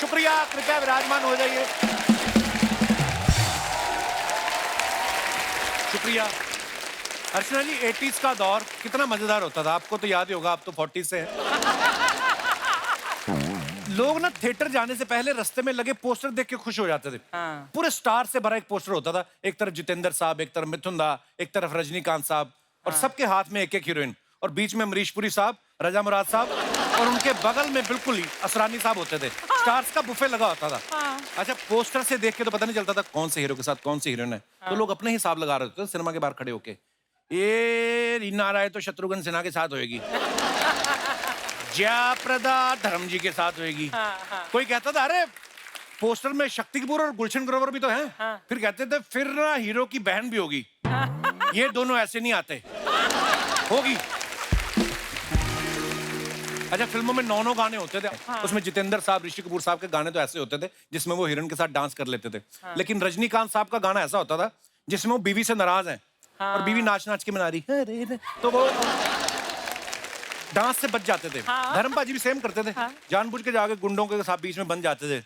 शुक्रिया, कृपया विराजमान हो जाइए। शुक्रिया। अर्चना जी, 80s का दौर कितना मजेदार होता था, आपको तो याद ही होगा, आप तो 40s से हैं। लोग ना थिएटर जाने से पहले रास्ते में लगे पोस्टर देख के खुश हो जाते थे। हाँ। पूरे स्टार से भरा एक पोस्टर होता था, एक तरफ जितेंद्र साहब, एक तरफ मिथुन दा, एक तरफ रजनीकांत साहब, और सबके हाथ में एक एक हीरोइन, और बीच में अमरीश पुरी साहब, रजा मुराद साहब, और उनके बगल में बिल्कुल ही असरानी साहब होते थे। स्टार्स का बुफे लगा होता था। अच्छा, पोस्टर से देख के तो पता नहीं चलता था कौन से हीरो के साथ कौन सी हीरोइन है, तो लोग अपने हिसाब लगा रहे थे सिनेमा के बाहर खड़े होके, ये रीना राय तो शत्रुघ्न सिन्हा के साथ होएगी, जयाप्रदा धर्म जी के साथ होएगी। कोई कहता था अरे पोस्टर में शक्ति कपूर और गुलशन ग्रोवर भी तो हैं। फिर कहते थे फिर ना हीरो की बहन भी होगी, ये दोनों ऐसे नहीं आते, होगी। अच्छा, फिल्मों में 9 गाने होते थे। उसमें जितेंद्र साहब, ऋषि कपूर साहब के गाने तो ऐसे होते थे जिसमें वो हीरोइन के साथ डांस कर लेते थे। लेकिन रजनीकांत साहब का गाना ऐसा होता था जिसमें वो बीवी से नाराज हैं और बीवी नाच नाच के मना रही है, तो वो डांस से बच जाते थे। धर्मपा जी भी सेम करते थे, जानबूझ के जाके गुंडों के साथ बीच में बन जाते थे,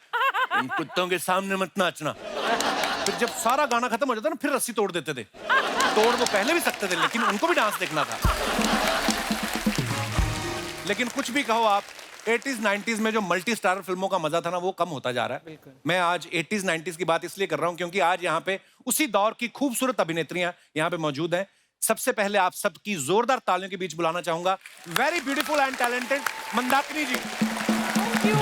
इन कुत्तों के सामने मत नाचना। फिर जब सारा गाना खत्म हो जाता ना, फिर रस्सी तोड़ देते थे। तोड़ वो पहले भी सकते थे, लेकिन उनको भी डांस देखना था। लेकिन कुछ भी कहो आप, 80s 90s में जो मल्टी स्टारर फिल्मों का मजा था ना, वो कम होता जा रहा है। मैं आज 80s 90s की बात इसलिए कर रहा हूं क्योंकि आज यहाँ पे उसी दौर की खूबसूरत अभिनेत्रियां यहाँ पे मौजूद हैं। सबसे पहले आप सबकी जोरदार तालियों के बीच बुलाना चाहूंगा very beautiful and talented Mandakini ji. Thank you.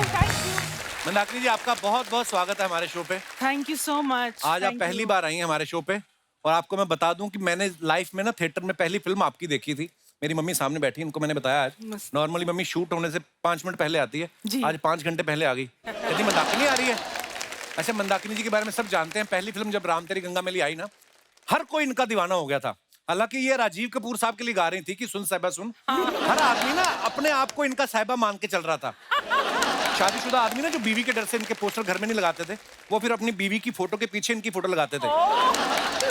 Mandakini ji, आपका बहुत बहुत स्वागत है हमारे शो पे। Thank you so much. आज आप पहली बार आई हैं हमारे शो पे, और आपको मैं बता दूं कि मैंने लाइफ में ना थिएटर में पहली फिल्म आपकी देखी थी। मेरी मम्मी सामने बैठी, इनको मैंने बताया आज। नॉर्मली मम्मी शूट होने से 5 मिनट पहले आती है, आज 5 घंटे पहले आ गई। कहती मंदाकिनी आ रही है। अच्छा, मंदाकिनी जी के बारे में सब जानते हैं। पहली फिल्म जब राम तेरी गंगा मैली आई ना, हर कोई इनका दीवाना हो गया था। हालांकि ये राजीव कपूर साहब के लिए गा रही थी कि सुन साहिबा सुन, हर आदमी ना अपने आप को इनका साहिबा मान के चल रहा था। शादीशुदा आदमी ना जो बीवी के डर से इनके पोस्टर घर में नहीं लगाते थे, वो फिर अपनी बीवी की फोटो के पीछे इनकी फोटो लगाते थे।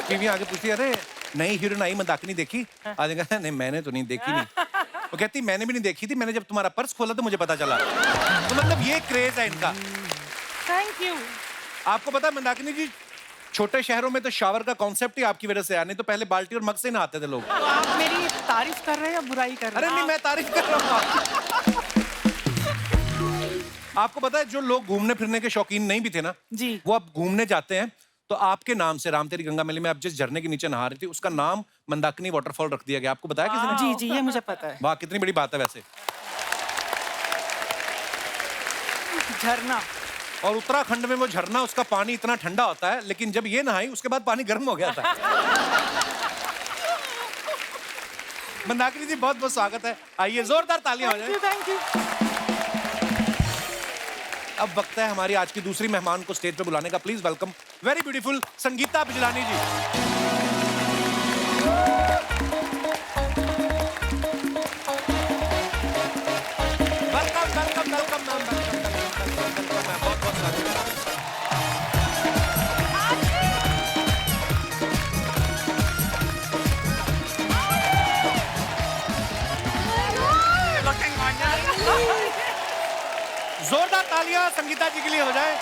बीवी आगे पूछती, अरे नई हीरोइन आई मंदाकिनी देखी? आज कहता नहीं मैंने तो नहीं देखी। नहीं, वो कहती मैंने भी नहीं देखी थी, मैंने जब तुम्हारा पर्स खोला तो मुझे पता चला। तो मतलब ये क्रेज है इनका। Thank you. आपको पता है मंदाकिनी जी, छोटे शहरों में तो शावर का कॉन्सेप्ट ही आपकी वजह से आया, नहीं तो पहले बाल्टी और मग से नहाते थे लोग। तो आप मेरी तारीफ कर रहे हैं या बुराई कर रहे हैं? अरे नहीं, मैं तारीफ कर रहा हूँ। आपको पता है जो लोग घूमने फिरने के शौकीन नहीं भी थे ना जी, वो अब घूमने जाते हैं तो आपके नाम से राम तेरी गंगा मैली में आप जिस झरने के नीचे नहा रही थी उसका नाम मंदाकिनी वाटरफॉल रख दिया गया। आपको बताया किसी ने? जी, ये मुझे पता है। वाह, कितनी बड़ी बात है वैसे। झरना। और उत्तराखंड में वो झरना, उसका पानी इतना ठंडा होता है, लेकिन जब ये नहाई उसके बाद पानी गर्म हो गया था। मंदाकिनी जी, बहुत बहुत स्वागत है। आइए, जोरदार तालियां हो जाए। Thank you. अब वक्त है हमारी आज की दूसरी मेहमान को स्टेज पे बुलाने का। Please welcome very beautiful Sangeeta Bijlani ji. Welcome welcome welcome ma'am, welcome ma'am, बहुत बहुत स्वागत है। जोरदार तालियां संगीता जी के लिए हो जाए।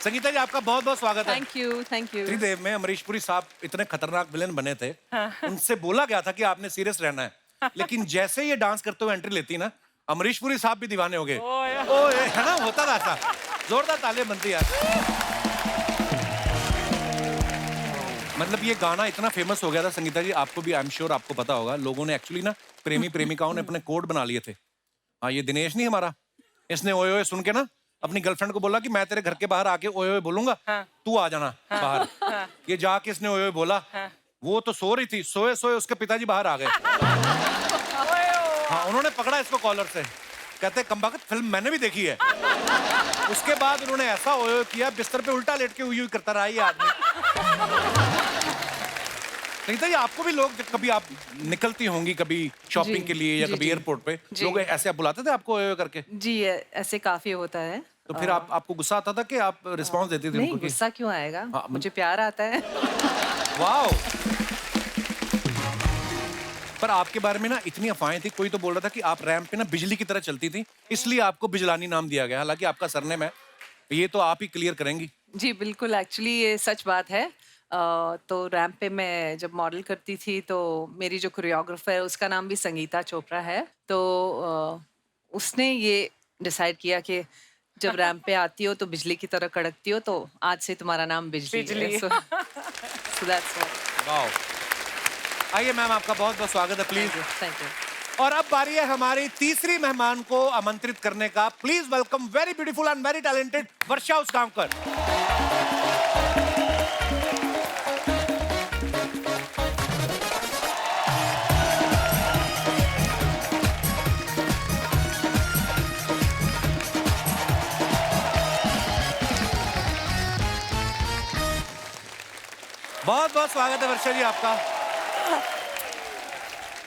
संगीता जी, आपका बहुत बहुत स्वागत है। Thank you, thank you. Tridev में अमरीश पुरी साहब इतने खतरनाक विलेन बने थे, उनसे बोला गया था कि आपने सीरियस रहना है, लेकिन जैसे ये डांस करते हुए एंट्री लेती ना, अमरीश पुरी साहब भी दीवाने हो गए। ओए, है ना, होता था ऐसा। जोरदार तालियां बनती यार। मतलब ये गाना इतना फेमस हो गया था संगीता जी, आपको भी आई एम श्योर आपको पता होगा, लोगों ने एक्चुअली ना प्रेमी प्रेमिकाओं ने अपने कोड बना लिए थे। हाँ, ये दिनेश नहीं हमारा, इसने ओए ओए सुन के ना अपनी गर्लफ्रेंड को बोला कि मैं तेरे घर के बाहर आके ओए ओए बोलूंगा, तू आ जाना बाहर। ये जाके इसने ओए ओए बोला, वो तो सो रही थी, सोए सोए उसके पिताजी बाहर आ गए। हाँ, उन्होंने पकड़ा इसको कॉलर से, कहते कमबख्त फिल्म मैंने भी देखी है। उसके बाद उन्होंने ऐसा ओए ओए किया, बिस्तर पे उल्टा लेट के हुई करता रहा ये आदमी। नहीं तो ये आपको भी लोग, कभी आप निकलती होंगी कभी शॉपिंग के लिए या कभी एयरपोर्ट पे, लोग ऐसे आप बुलाते थे आपको ओए ओए करके? जी, ऐसे काफी होता है। तो फिर आपको गुस्सा आता था कि आप रिस्पांस देती थी नहीं, उनको? गुस्सा क्यों आएगा? मुझे प्यार आता है। वाओ। पर आपके बारे में ना इतनी अफवाहें थी, कोई तो बोल रहा था कि आप रैंप पे ना बिजली की तरह चलती थी, इसलिए आपको बिजलानी नाम दिया गया। हालांकि आपका सरनेम है, ये तो आप ही क्लियर करेंगी। जी बिल्कुल, एक्चुअली ये सच बात है। तो रैंप पे मैं जब मॉडल करती थी तो मेरी जो कोरियोग्राफर है उसका नाम भी संगीता चोपड़ा है। तो उसने ये डिसाइड किया कि जब रैंप पे आती हो तो बिजली की तरह कड़कती हो, तो आज से तुम्हारा नाम बिजली बिजली। है। So that's why. वाओ। आइए मैम, आपका बहुत बहुत स्वागत है, प्लीज। Thank you. और अब बारी है हमारी तीसरी मेहमान को आमंत्रित करने का। Please welcome very beautiful and very talented Varsha Usgaonkar. बहुत बहुत स्वागत है वर्षा जी आपका।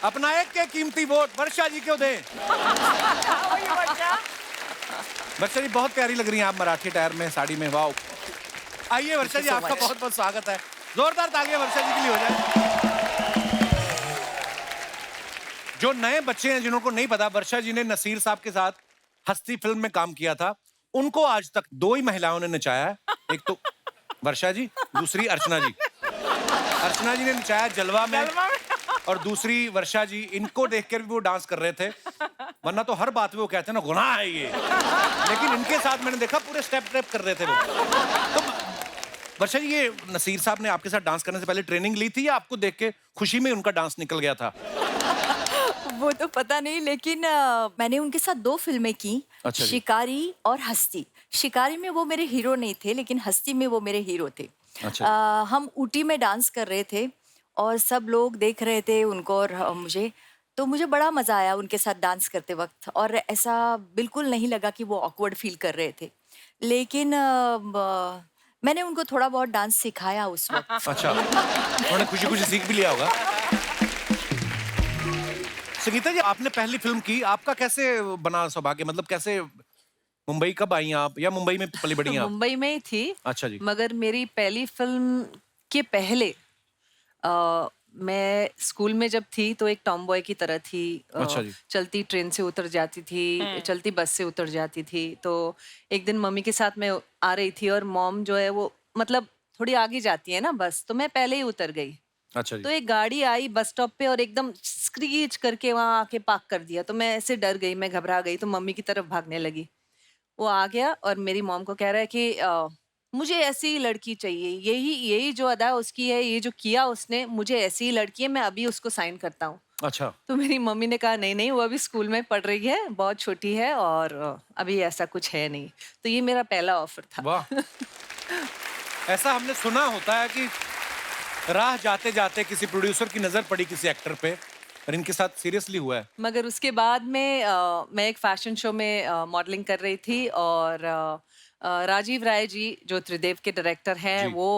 अपना एक के कीमती वोट वर्षा जी को दें। वर्षा जी बहुत प्यारी लग रही हैं आप मराठी टायर में, साड़ी में, वाओ। आइए वर्षा जी, so आपका much. बहुत बहुत स्वागत है। जोरदार तालियां वर्षा जी के लिए हो जाए। जो नए बच्चे हैं जिनको नहीं पता, वर्षा जी ने नसीर साहब के साथ हस्ती फिल्म में काम किया था। उनको आज तक 2 ही महिलाओं ने नचाया है, एक तो वर्षा जी, दूसरी अर्चना जी। अर्चना जी ने नचाया जलवा में, और दूसरी वर्षा जी। इनको देखकर भी वो डांस कर रहे थे, वरना तो हर बात में वो कहते हैं ना गुनाह है ये, लेकिन इनके साथ मैंने देखा पूरे स्टेप स्टेप कर रहे थे वो। तो वर्षा जी, ये नसीर साहब ने आपके साथ डांस करने से पहले ट्रेनिंग ली थी या आपको देख के खुशी में उनका डांस निकल गया था? वो तो पता नहीं, लेकिन मैंने उनके साथ 2 फिल्में की। अच्छा जी। शिकारी और हस्ती। शिकारी में वो मेरे हीरो नहीं थे, लेकिन हस्ती में वो मेरे हीरो थे। अच्छा। हम ऊटी में डांस कर रहे थे और सब लोग देख रहे थे उनको और मुझे। तो मुझे बड़ा मजा आया उनके साथ डांस करते वक्त, और ऐसा बिल्कुल नहीं लगा कि वो ऑकवर्ड फील कर रहे थे। लेकिन मैंने उनको थोड़ा बहुत डांस सिखाया उस वक्त। अच्छा, उन्होंने खुशी खुशी सीख भी लिया होगा। संगीता जी, आपने पहली फिल्म की, आपका कैसे बना सौभाग्य? मतलब कैसे, मुंबई कब आई आप, या मुंबई में पली बड़ी हैं आप? मुंबई में ही थी। अच्छा जी। मगर मेरी पहली फिल्म के पहले मैं स्कूल में जब थी तो एक टॉम बॉय की तरह थी। अच्छा जी। चलती ट्रेन से उतर जाती थी, चलती बस से उतर जाती थी। तो एक दिन मम्मी के साथ मैं आ रही थी और मॉम जो है वो मतलब थोड़ी आगे जाती है ना बस, तो मैं पहले ही उतर गई। अच्छा तो जी। एक गाड़ी आई बस स्टॉप पे और एकदम स्क्रीच करके वहां आके पार्क कर दिया। तो मैं ऐसे डर गई, मैं घबरा गई, तो मम्मी की तरफ भागने लगी। वो आ गया और मेरी मॉम को कह रहा है कि मुझे ऐसी ही लड़की चाहिए, यही यही जो अदा उसकी है, ये जो किया उसने, मुझे ऐसी ही लड़की है, मैं अभी उसको साइन करता हूँ। अच्छा। तो मेरी मम्मी ने कहा नहीं नहीं, वो अभी स्कूल में पढ़ रही है, बहुत छोटी है और अभी ऐसा कुछ है नहीं। तो ये मेरा पहला ऑफर था। वाह। ऐसा हमने सुना होता है कि राह जाते जाते किसी प्रोड्यूसर की नजर पड़ी किसी एक्टर पे, और इनके साथ सीरियसली हुआ है। मगर उसके बाद में मैं एक फैशन शो में मॉडलिंग कर रही थी और राजीव राय जी जो त्रिदेव के डायरेक्टर हैं जी। वो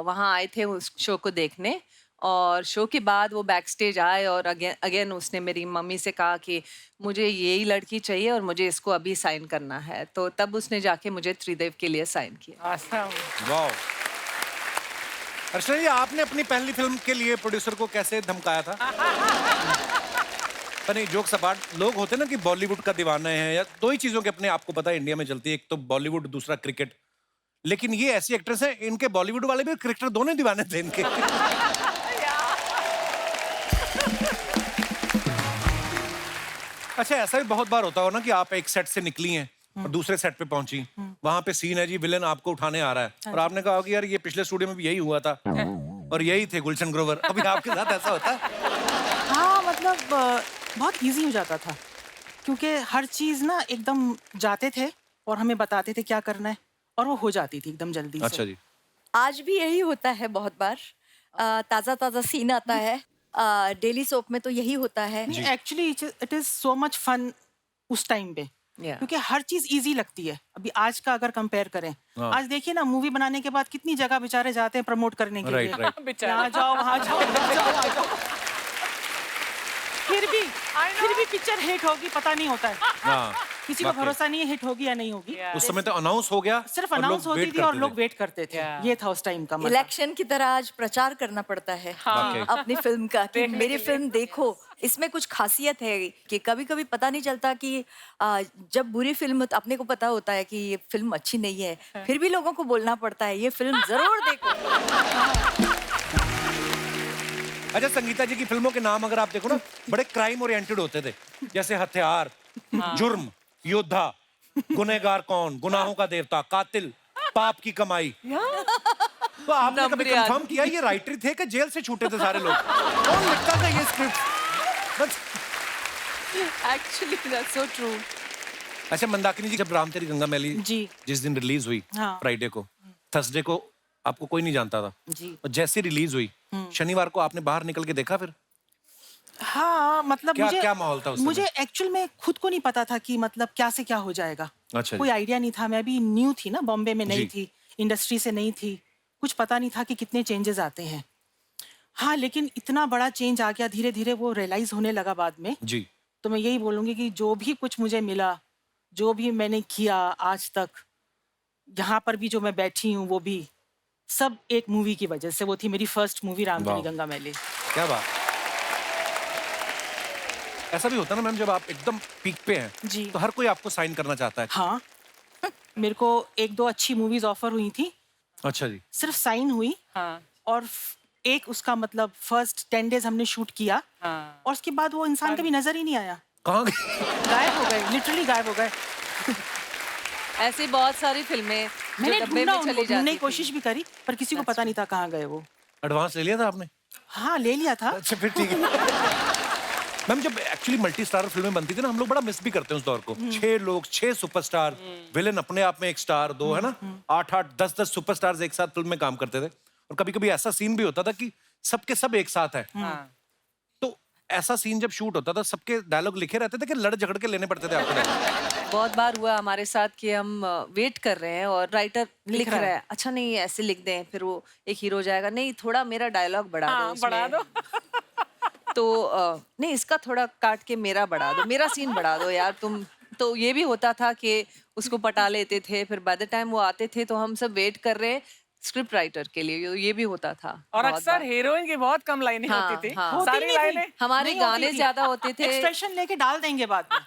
वहाँ आए थे उस शो को देखने। और शो के बाद वो बैक स्टेज आए और अगेन उसने मेरी मम्मी से कहा कि मुझे यही लड़की चाहिए और मुझे इसको अभी साइन करना है। तो तब उसने जाके मुझे त्रिदेव के लिए साइन किया। Awesome. वाह। अर्चना जी, आपने अपनी पहली फिल्म के लिए प्रोड्यूसर को कैसे धमकाया था? नहीं, जोक सपाट लोग होते हैं ना कि बॉलीवुड का दीवाना है, या 2 ही चीजों के अपने आपको पता है इंडिया में चलती है, एक तो बॉलीवुड, दूसरा क्रिकेट। लेकिन ये ऐसी एक्ट्रेस है, इनके बॉलीवुड वाले भी क्रिकेटर दोनों ही दीवाने थे इनके। अच्छा, ऐसा भी बहुत बार होता हो ना कि आप एक सेट से निकली हैं और दूसरे सेट पे पहुंची, वहां पे सीन है जी, विलन आपको उठाने आ रहा है और आपने कहा कि यार ये पिछले स्टूडियो में भी यही हुआ था और यही थे गुलशन ग्रोवर। अभी आपके साथ ऐसा होता है? हाँ मतलब बहुत इजी हो जाता था, क्योंकि हर चीज ना एकदम जाते थे और हमें बताते थे क्या करना है और वो हो जाती थी एकदम जल्दी अच्छा से। जी। आज भी यही होता है बहुत बार। ताज़ा ताज़ा सीन आता है। डेली सोप में तो यही होता है। Actually it is so much fun उस टाइम पे, क्योंकि हर चीज इजी लगती है। अभी आज का अगर कंपेयर करें, हाँ। आज देखिए ना मूवी बनाने के बाद कितनी जगह बेचारे जाते हैं प्रमोट करने के लिए। राइट। यहाँ जाओ, वहाँ जाओ, यहाँ जाओ, वहाँ जाओ। फिर भी पिक्चर हिट होगी पता नहीं होता है। हाँ, किसी को वाकई। भरोसा नहीं है हिट होगी या नहीं होगी। उस समय तो अनाउंस हो गया, सिर्फ और लोग अनाउंस होती wait थी और करते लोग थे। वेट करते थे। ये था उस टाइम का मजा। इलेक्शन की तरह आज प्रचार करना पड़ता है वाकई। अपनी फिल्म का कि मेरी फिल्म देखो। इसमें कुछ खासियत है कि कभी कभी पता नहीं चलता कि जब बुरी फिल्म अपने को पता होता है कि ये फिल्म अच्छी नहीं है, फिर भी लोगों को बोलना पड़ता है ये फिल्म जरूर देखो। अच्छा, संगीता जी की फिल्मों के नाम अगर आप देखो ना, बड़े क्राइम ओरिएंटेड होते थे, जैसे हथियार, जुर्म, योद्धा, गुनहगार कौन, गुनाहों का देवता, कातिल, पाप की कमाई। तो आपने कभी नंबर याद। कंफर्म किया ये राइटर थे कि जेल से छूटे थे सारे लोग? कौन लिखता था ये script? Actually that's so true. अच्छा मंदाकिनी जी, जब राम तेरी गंगा मैली जी। जिस दिन रिलीज हुई, हाँ। फ्राइडे को, थर्सडे को आपको कोई नहीं जानता था, जी। और जैसे रिलीज हुई शनिवार को आपने बाहर निकल के देखा फिर? हाँ, मतलब क्या मुझे क्या माहौल था उस समय? मुझे एक्चुअल में खुद को नहीं पता था कि मतलब क्या से क्या हो जाएगा। अच्छा जी। कोई आइडिया नहीं था। मैं भी न्यू थी ना, बॉम्बे में नहीं जी। थी, इंडस्ट्री से नहीं थी, कुछ पता नहीं था कि कितने चेंजेस आते हैं। हाँ, लेकिन इतना बड़ा चेंज आ गया, धीरे धीरे वो रियलाइज होने लगा बाद में। जी। तो मैं यही बोलूंगी कि जो भी कुछ मुझे मिला, जो भी मैंने किया आज तक, यहाँ पर भी जो मैं बैठी हूँ, वो भी सब एक मूवी की वजह से। वो थी मेरी फर्स्ट मूवी राम तेरी वाह। गंगा मैली। क्या बात। ऐसा भी होता है ना मैम, जब आप एकदम पीक पे हैं जी। तो हर कोई आपको साइन करना चाहता है। हाँ, मेरे को एक दो अच्छी मूवीज ऑफर हुई थी, अच्छा जी। सिर्फ साइन हुई। हाँ, और एक उसका मतलब फर्स्ट 10 डेज हमने शूट किया, हाँ। और उसके बाद वो इंसान कभी नजर ही नहीं आया। कहाँ गए? गायब हो गए, लिटरली गायब हो गए। ऐसी बहुत सारी फिल्में जो मैंने डब्बे ढूंढा में उनको, चली ढूंढने जाती की कोशिश भी करी, पर किसी को पता नहीं था कहाँ गए वो। एडवांस ले लिया था आपने? हाँ, ले लिया था। अच्छा फिर ठीक है। मैम जब एक्चुअली मल्टी स्टार फिल्में बनती थी ना, हम लोग बड़ा मिस भी करते हैं उस दौर को। 6 लोग, 6 सुपरस्टार, विलेन अपने आप में एक स्टार, 2 है ना, 8-8, 10-10 सुपरस्टार्स एक साथ फिल्म में काम करते थे। और कभी कभी ऐसा सीन भी होता था कि सबके सब एक साथ है। हाँ। तो ऐसा सीन जब शूट होता था, सबके डायलॉग लिखे रहते थे कि लड़ झगड़ के लेने पड़ते थे आपको? बहुत बार हुआ हमारे साथ कि हम वेट कर रहे हैं और राइटर लिख रहा रहा है, अच्छा नहीं ऐसे लिख दें, फिर वो एक हीरो जाएगा, नहीं थोड़ा मेरा डायलॉग बढ़ा दो हाँ, बढ़ा उसमें। दो। तो नहीं इसका थोड़ा काट के मेरा बढ़ा दो, मेरा सीन बढ़ा दो यार तुम। तो ये भी होता था कि उसको पटा लेते थे, फिर बाय द टाइम वो आते थे तो हम सब वेट कर रहे हैं स्क्रिप्ट राइटर के लिए। ये भी होता था और बहुत अक्सर बार। हीरोइन की बहुत कम लाइनें हाँ, होती थी। हाँ। होती सारी नहीं थी। लाइनें हमारे नहीं होती गाने थी। ज्यादा होते थे, एक्सप्रेशन लेके डाल देंगे बाद में।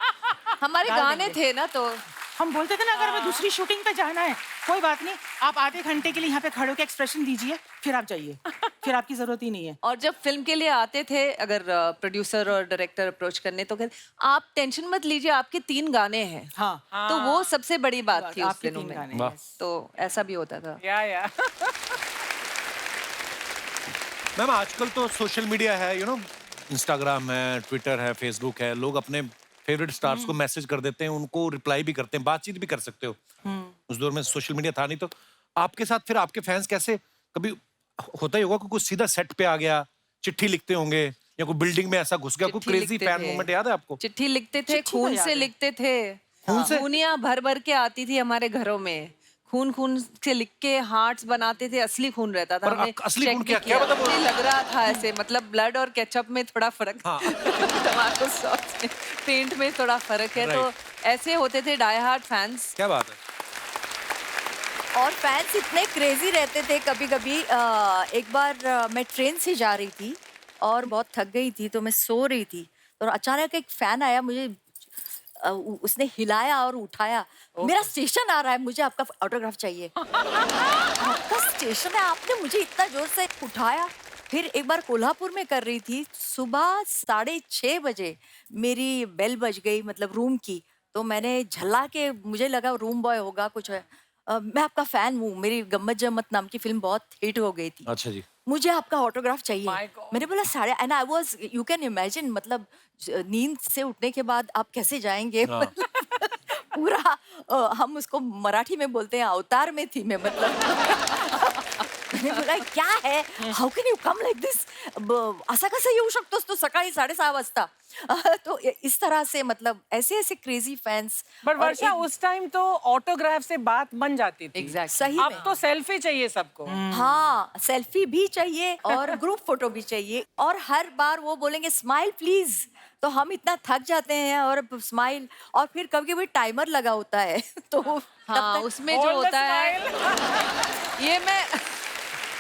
हमारे डाल गाने देंगे। थे ना, तो हम बोलते थे ना, अगर हमें दूसरी शूटिंग पे जाना है, कोई बात नहीं, आप आधे घंटे के लिए यहाँ पे खड़े होकर एक्सप्रेशन दीजिए, फिर आप जाइए, फिर आपकी जरूरत ही नहीं है। और जब फिल्म के लिए आते थे, अगर प्रोड्यूसर और डायरेक्टर अप्रोच करने, तो कहते आप टेंशन मत लीजिए, आपके 3 गाने हैं। हाँ, तो वो सबसे बड़ी बात थी उस आपके दिनों 3 में। गाने। वाह। yes। तो ऐसा भी होता था। या मैम आजकल तो सोशल मीडिया है, यू नो, इंस्टाग्राम है, ट्विटर है, फेसबुक है, लोग अपने फेवरेट स्टार्स को मैसेज कर देते हैं, उनको रिप्लाई भी करते हैं, बातचीत भी कर सकते हो। उस दौर में सोशल मीडिया था नहीं, तो आपके साथ फिर आपके फैंस कैसे, कभी होता ही होगा कि कुछ सीधा सेट पे आ गया, चिट्ठी लिखते होंगे, या कोई बिल्डिंग में ऐसा घुस गया, कोई चिट्ठी क्रेजी लिखते फैन थे। मोमेंट याद है आपको? चिट्ठी लिखते थे, चिट्ठी तो खून याद से है। लिखते थे। खून से? खूनियां भर भर के आती थी हमारे घरों में, खून खून से लिख के हार्ट्स बनाते थे, असली खून रहता था। पर हमने असली check खून भी क्या- क्या किया। मतलब वो- मुझे लग रहा था ऐसे, मतलब ब्लड और केचप में थोड़ा फर्क, हाँ। टमाटो सॉस में, पेंट में थोड़ा फर्क है। तो ऐसे होते थे डाई हार्ट फैंस। क्या बात है। और फैंस इतने क्रेजी रहते थे। कभी कभी एक बार मैं ट्रेन से जा रही थी और बहुत थक गई थी, तो मैं सो रही थी, और अचानक एक फैन आया, मुझे उसने हिलाया और उठाया, मेरा स्टेशन आ रहा है, मुझे आपका ऑटोग्राफ चाहिए। आपका स्टेशन है, आपने मुझे इतना जोर से उठाया। फिर एक बार कोल्हापुर में कर रही थी, सुबह 6:30 बजे मेरी बेल बज गई, मतलब रूम की। तो मैंने झल्ला के, मुझे लगा रूम बॉय होगा कुछ है, मैं आपका फैन हूँ, मेरी गम्मत जम्मत नाम की फिल्म बहुत हिट हो गई थी, अच्छा जी। मुझे आपका ऑटोग्राफ चाहिए। My God. मैंने बोला 8:30, and I was, you can imagine, मतलब नींद से उठने के बाद आप कैसे जाएंगे। हाँ। मतलब पूरा हम उसको मराठी में बोलते हैं, अवतार में थी मैं, मतलब मैंने बोला क्या है, how can you come like this, असा कसा येऊ शकतोस तू सकाळी 6:30 वाजता। तो इस तरह से, मतलब ऐसे ऐसे क्रेजी फैंस। बट वर्षा, उस टाइम तो ऑटोग्राफ से बात बन जाती थी। Exactly. सही अब में। तो सेल्फी चाहिए सबको। हाँ, सेल्फी भी चाहिए और ग्रुप फोटो भी चाहिए, और हर बार वो बोलेंगे स्माइल प्लीज, तो हम इतना थक जाते हैं और स्माइल, और फिर कभी कभी टाइमर लगा होता है तो हाँ, उसमें जो Hold the होता है smile. ये मैं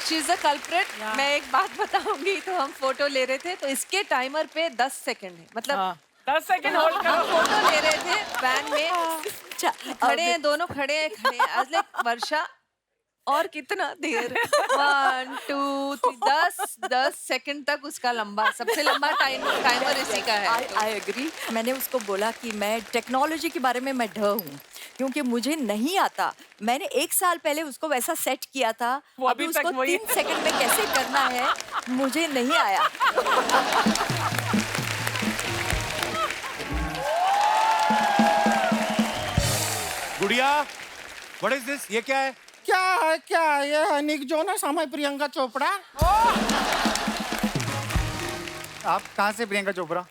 शी इज अ कल्प्रिट। मैं एक बात बताऊंगी, तो हम फोटो ले रहे थे तो इसके टाइमर पे 10 सेकंड है, मतलब हाँ 10 सेकंड होल्ड हम करो। फोटो ले रहे थे वैन में, अच्छा, खड़े हैं दोनों, खड़े हैं आज लाइक वर्षा, और कितना देर 1 2 3 10 सेकंड तक उसका लंबा, सबसे लंबा टाइमर इसी का है। I agree. मैंने उसको बोला कि मैं टेक्नोलॉजी के बारे में मैं ढ हूँ, क्योंकि मुझे नहीं आता। मैंने 1 साल पहले उसको वैसा सेट किया था, वो अभी अभी तक उसको वही 3 सेकंड में कैसे करना है मुझे नहीं आया। गुड़िया, व्हाट इज दिस? ये क्या है? क्या है ये है निक जोनस, हम है प्रियंका चोपड़ा। आप कहाँ से प्रियंका चोपड़ा?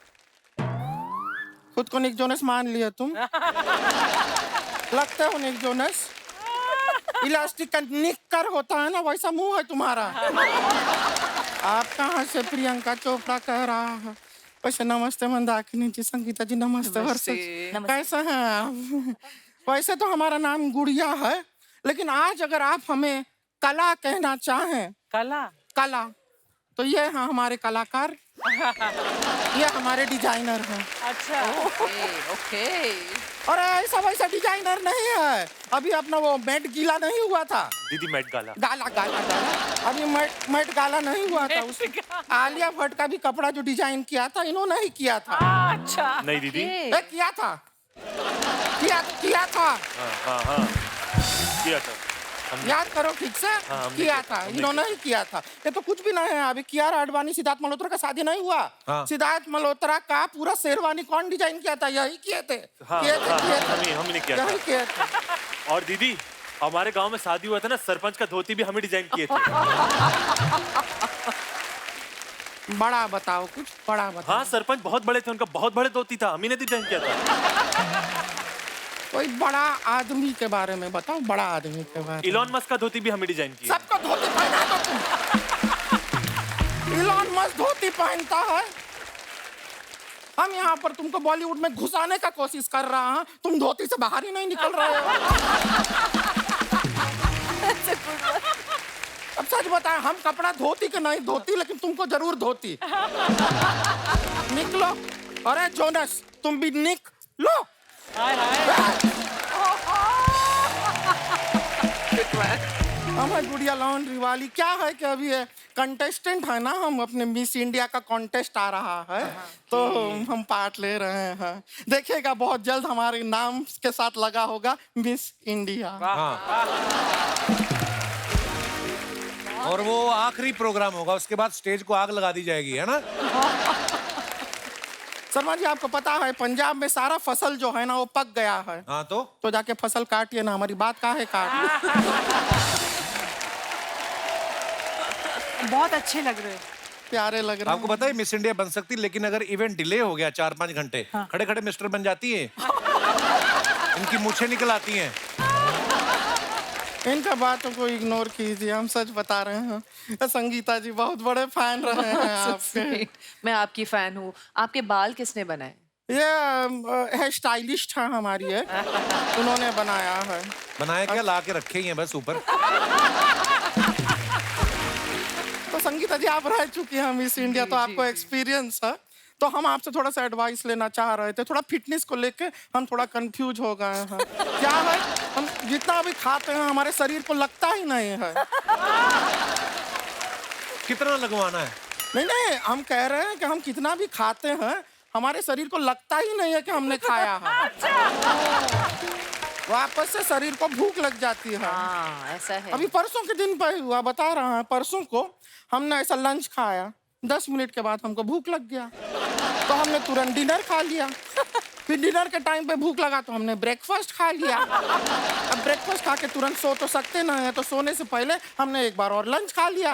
खुद को निक जोनस मान लिया तुम? लगते हो निक जोनस। इलास्टिक का निक्कर होता है ना, वैसा मुंह है तुम्हारा। आप कहाँ से प्रियंका चोपड़ा कह रहा है? वैसे नमस्ते मंदाकिनी जी, संगीता जी नमस्ते। वर्षा जी, कैसे हैं आप? वैसे तो हमारा नाम गुड़िया है, लेकिन आज अगर आप हमें कला कहना चाहें, कला कला, तो ये हैं हमारे कलाकार, ये हमारे डिजाइनर हैं। अच्छा ओके और ऐसा वैसा डिजाइनर नहीं है। अभी अपना वो मैट गीला नहीं हुआ था, दीदी मैट गाला। गाला गाला गाला, अभी मैट गाला नहीं हुआ था। उस आलिया भट्ट का भी कपड़ा जो डिजाइन किया था इन्होंने ही किया था। अच्छा नहीं दीदी। किया था, किया था। हाँ किया था। याद करो ठीक से। हमने किया था, इन्होंने ही किया था। ये तो कुछ भी नहीं है। अभी कियारा आडवाणी सिद्धार्थ मल्होत्रा का शादी नहीं हुआ, हाँ। सिद्धार्थ मल्होत्रा का पूरा शेरवानी कौन डिजाइन किया था? यही किए थे, किए थे। हमने किया यही था। किए थे। और दीदी, हमारे गांव में शादी हुआ था ना, सरपंच का धोती भी हमें डिजाइन किए थे। बड़ा बताओ, कुछ बड़ा बताओ। हाँ, सरपंच बहुत बड़े थे, उनका बहुत बड़े धोती था, हमी ने डिजाइन किया था। कोई बड़ा आदमी के बारे में बताओ, बड़ा आदमी के बारे में। इलॉन मस्क का धोती भी हमें डिजाइन किया। सबको धोती पहना दो तुम। इलॉन मस्क धोती पहनता है, हम यहाँ पर तुमको बॉलीवुड में घुसाने का कोशिश कर रहा हैं, तुम धोती से बाहर ही नहीं निकल रहे हो। अब सच बताएं, हम कपड़ा धोती के नहीं धोती, लेकिन तुमको जरूर धोती। निकलो। अरे जोनस, तुम भी निकलो। हाय हाय हमारी गुड़िया लॉन्ड्री वाली। क्या है कि अभी कंटेस्टेंट है ना, हम अपने मिस इंडिया का कॉन्टेस्ट आ रहा है, तो हम पार्ट ले रहे हैं। देखिएगा बहुत जल्द हमारे नाम के साथ लगा होगा मिस इंडिया। और वो आखिरी प्रोग्राम होगा, उसके बाद स्टेज को आग लगा दी जाएगी, है ना? शर्मा जी, आपको पता है पंजाब में सारा फसल जो है ना वो पक गया है, हाँ तो जाके फसल काटिए ना, हमारी बात काहे काट। बहुत अच्छे लग रहे हैं। प्यारे लग रहे आपको पता है मिस इंडिया बन सकती, लेकिन अगर इवेंट डिले हो गया 4-5 घंटे, खड़े खड़े मिस्टर बन जाती है। इनकी मूछें निकल आती हैं। इनका बातों को इग्नोर कीजिए, हम सच बता रहे हैं। संगीता जी बहुत बड़े फैन रहे हैं आपके। मैं आपकी फैन हूँ। आपके बाल किसने बनाए? ये है स्टाइलिस्ट है हमारी है, उन्होंने बनाया है। बनाया क्या, ला के रखे ही हैं बस ऊपर। तो संगीता जी, आप रह चुकी हैं मिस इंडिया, तो आपको एक्सपीरियंस है, तो हम आपसे थोड़ा सा एडवाइस लेना चाह रहे थे। थोड़ा फिटनेस को लेके हम थोड़ा कंफ्यूज हो गए हैं। क्या है, हम जितना भी खाते हैं हमारे शरीर को लगता ही नहीं है। कितना लगवाना है? नहीं, हम कह रहे हैं कि हम कितना भी खाते हैं हमारे शरीर को लगता ही नहीं है कि हमने खाया है। वापस से शरीर को भूख लग जाती है। हाँ, ऐसा है। अभी परसों के दिन पे हुआ, बता रहा है, परसों को हमने ऐसा लंच खाया, 10 मिनट के बाद हमको भूख लग गया, तो हमने तुरंत डिनर खा लिया। फिर डिनर के टाइम पे भूख लगा तो हमने ब्रेकफास्ट खा लिया। अब ब्रेकफास्ट खा के तुरंत सो तो सकते नहीं है, तो सोने से पहले हमने एक बार और लंच खा लिया।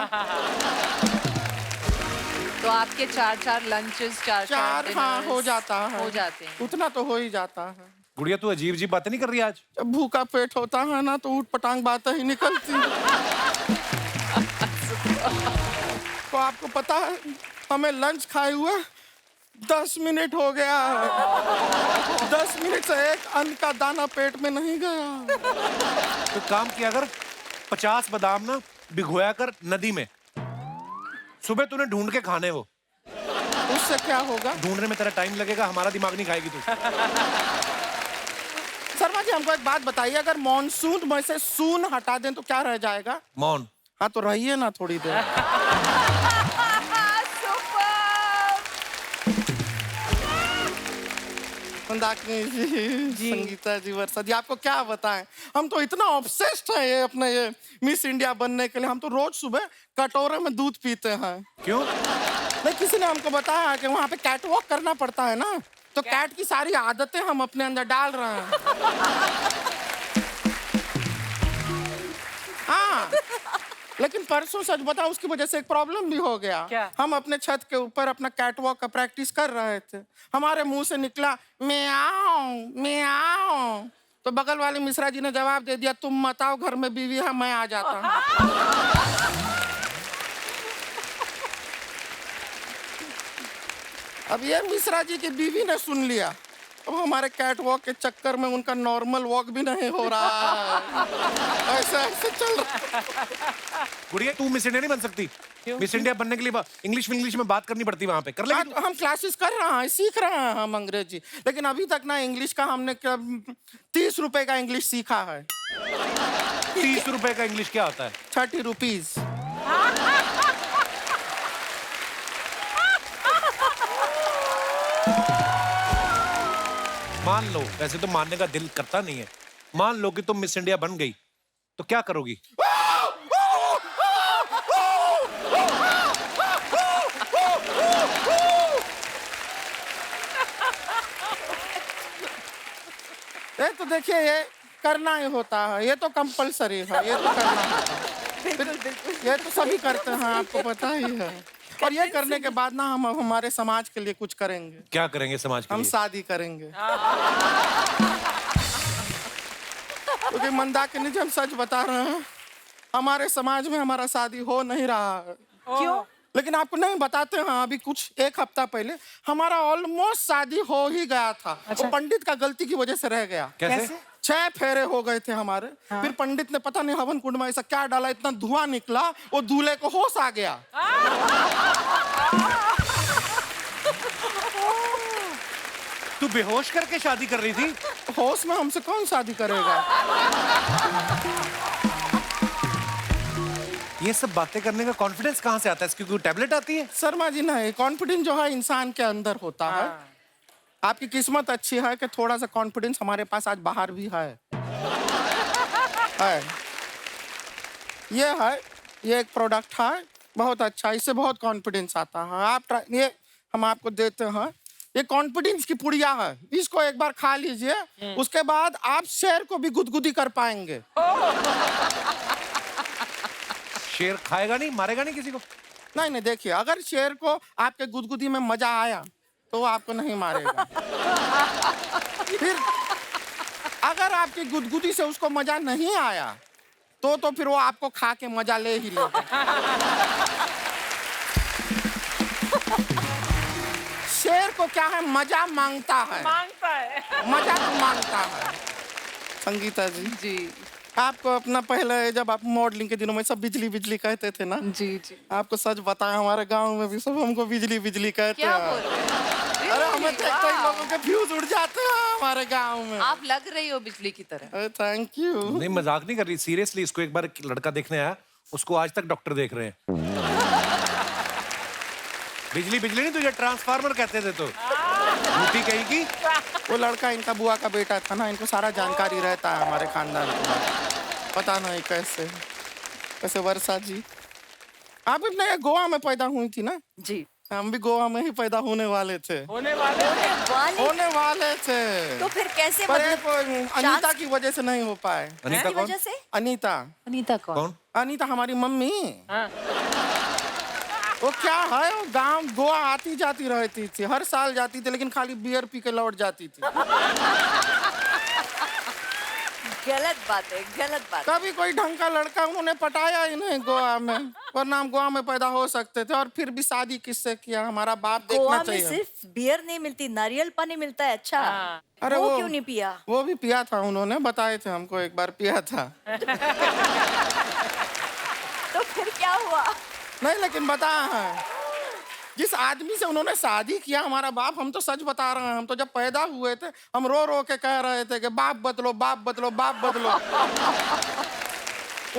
तो आपके 4 लंचेस, 4 हाँ, हो जाता है, हो जाते हैं। उतना तो हो ही जाता है। गुड़िया, तू अजीब अजीब बातें नहीं कर रही आज? जब भूखा पेट होता है ना, तो ऊट पटांग बातें ही निकलती हैं। तो आपको पता है, हमें लंच खाए हुए 10 मिनट हो गया है। 10 मिनट से एक अन्न का दाना पेट में नहीं गया। तो काम किया कर, 50 बादाम ना भिगोया कर नदी में, सुबह तूने ढूंढ के खाने वो। उससे क्या होगा? ढूंढने में तेरा टाइम लगेगा, हमारा दिमाग नहीं खाएगी तू। शर्मा जी हमको एक बात बताइए, अगर मॉनसून में से सून हटा दें तो क्या रह जाएगा? मौन। हाँ तो रहिए ना थोड़ी देर। मंदाकिनी जी, संगीता जी, वर्षा जी, आपको क्या बताएं, हम तो इतना ऑब्सेस्ड हैं ये अपने ये मिस इंडिया बनने के लिए। हम तो रोज सुबह कटोरे में दूध पीते हैं। क्यों? नहीं, किसी ने हमको बताया कि वहाँ पे कैट वॉक करना पड़ता है ना, तो कैट की सारी आदतें हम अपने अंदर डाल रहे हैं। हाँ, लेकिन परसों सच बताओ उसकी वजह से एक प्रॉब्लम भी हो गया। क्या? हम अपने छत के ऊपर अपना कैट वॉक का प्रैक्टिस कर रहे थे, हमारे मुंह से निकला म्याऊं म्याऊं, तो बगल वाले मिश्रा जी ने जवाब दे दिया, तुम मत आओ, घर में बीवी है, मैं आ जाता हूँ। अब ये मिश्रा जी की बीवी ने सुन लिया, अब हमारे कैट वॉक के चक्कर में उनका नॉर्मल वॉक भी नहीं हो रहा है। ऐसे ऐसे चल रहा है। गुड़िया तू मिस इंडिया नहीं बन सकती। मिस इंडिया बनने के लिए इंग्लिश में बात करनी पड़ती, वहां पे कर लेगी तू? हम क्लासेस कर रहे हैं, सीख रहे हैं हम अंग्रेजी, लेकिन अभी तक ना इंग्लिश का हमने 30 रुपए का इंग्लिश सीखा है। 30 रुपए का इंग्लिश क्या होता है? 30 रुपीज। मान लो, वैसे तो मानने का दिल करता नहीं है, मान लो कि तुम मिस इंडिया बन गई तो क्या करोगी? ये तो देखिए, ये करना ही होता है, ये तो कंपलसरी है, ये तो करना होता है। ये तो सभी करते हैं, आपको पता ही है। और ये करने के बाद ना हम हमारे समाज के लिए कुछ करेंगे। क्या करेंगे समाज के हम लिए? शादी करेंगे। क्योंकि मंदाकिनी जी, हम सच बता रहे हैं, हमारे समाज में हमारा शादी हो नहीं रहा है। क्यों? लेकिन आपको नहीं बताते हैं, अभी कुछ एक हफ्ता पहले हमारा ऑलमोस्ट शादी हो ही गया था। वो पंडित का गलती की वजह से रह गया। कैसे? 6 फेरे हो गए थे हमारे। फिर पंडित ने पता नहीं हवन कुंड में ऐसा क्या डाला, इतना धुआं निकला, वो दूल्हे को होश आ गया। तू बेहोश करके शादी कर रही थी? होश में हमसे कौन शादी करेगा? ये सब बातें करने का कॉन्फिडेंस कहाँ से आता है? इसकी कोई टैबलेट आती है? शर्मा जी, नहीं, कॉन्फिडेंस जो है इंसान के अंदर होता है। आपकी किस्मत अच्छी है कि थोड़ा सा कॉन्फिडेंस हमारे पास आज बाहर भी है। ये एक प्रोडक्ट है, बहुत अच्छा, इससे बहुत कॉन्फिडेंस आता है। आप ये हम आपको देते हैं, ये कॉन्फिडेंस की पुड़िया है, इसको एक बार खा लीजिए, उसके बाद आप शेर को भी गुदगुदी कर पाएंगे। शेर खाएगा नहीं, मारेगा नहीं किसी को? नहीं नहीं, देखिए, अगर शेर को आपके गुदगुदी में मजा आया तो वो आपको नहीं मारेगा। फिर अगर आपकी गुदगुदी से उसको मजा नहीं आया तो फिर वो आपको खा के मजा ले ही लेगा। शेर को क्या है, मजा मांगता है, मजा तो मांगता है। संगीता जी, जी आपको अपना पहले जब आप मॉडलिंग के दिनों में सब बिजली बिजली कहते थे ना, जी जी, आपको सच बताया, हमारे गांव में भी सब हमको बिजली बिजली कहते क्या हैं। बोल रहे हैं? अरे हमें देखते ही वाह। लोगों के फ्यूज उड़ जाते हैं हमारे गांव में। आप लग रही हो बिजली की तरह। Thank you. नहीं, मजाक नहीं कर रही, सीरियसली। इसको एक बार एक लड़का देखने आया, उसको आज तक डॉक्टर देख रहे हैं। बिजली बिजली नहीं, तुझे ट्रांसफार्मर कहते थे तो झूठी कहेगी। वो लड़का इनका बुआ का बेटा था ना, इनको सारा जानकारी रहता है हमारे खानदान का। पता नहीं कैसे वर्षा जी, आप अपने गोवा में पैदा हुई थी ना? जी, हम भी गोवा में ही पैदा होने वाले थे। होने वाले होने वाले थे, तो फिर कैसे, पर मतलब एक अनीता की वजह से नहीं हो पाए। अनीता की कौन? वजह से? अनीता, अनीता कौन? अनीता हमारी मम्मी। हाँ। वो क्या है, वो गांव गोवा आती जाती रहती थी, हर साल जाती थी, लेकिन खाली बियर पी के लौट जाती थी। गलत बात है, गलत बात है। कभी कोई ढंग का लड़का उन्होंने पटाया ही नहीं गोवा में, वरना हम गोवा में पैदा हो सकते थे। और फिर भी शादी किससे किया, हमारा बाप गोवा देखना में चाहिए। सिर्फ बियर नहीं मिलती, नारियल पानी मिलता है। अच्छा, अरे वो क्यों नहीं पिया? वो भी पिया था, उन्होंने बताए थे हमको, एक बार पिया था। तो फिर क्या हुआ? नहीं, लेकिन बता है जिस आदमी से उन्होंने शादी किया हमारा बाप, हम तो सच बता रहे हैं, हम तो जब पैदा हुए थे हम रो रो के कह रहे थे कि बाप बदलो, बाप बदलो, बाप बदलो।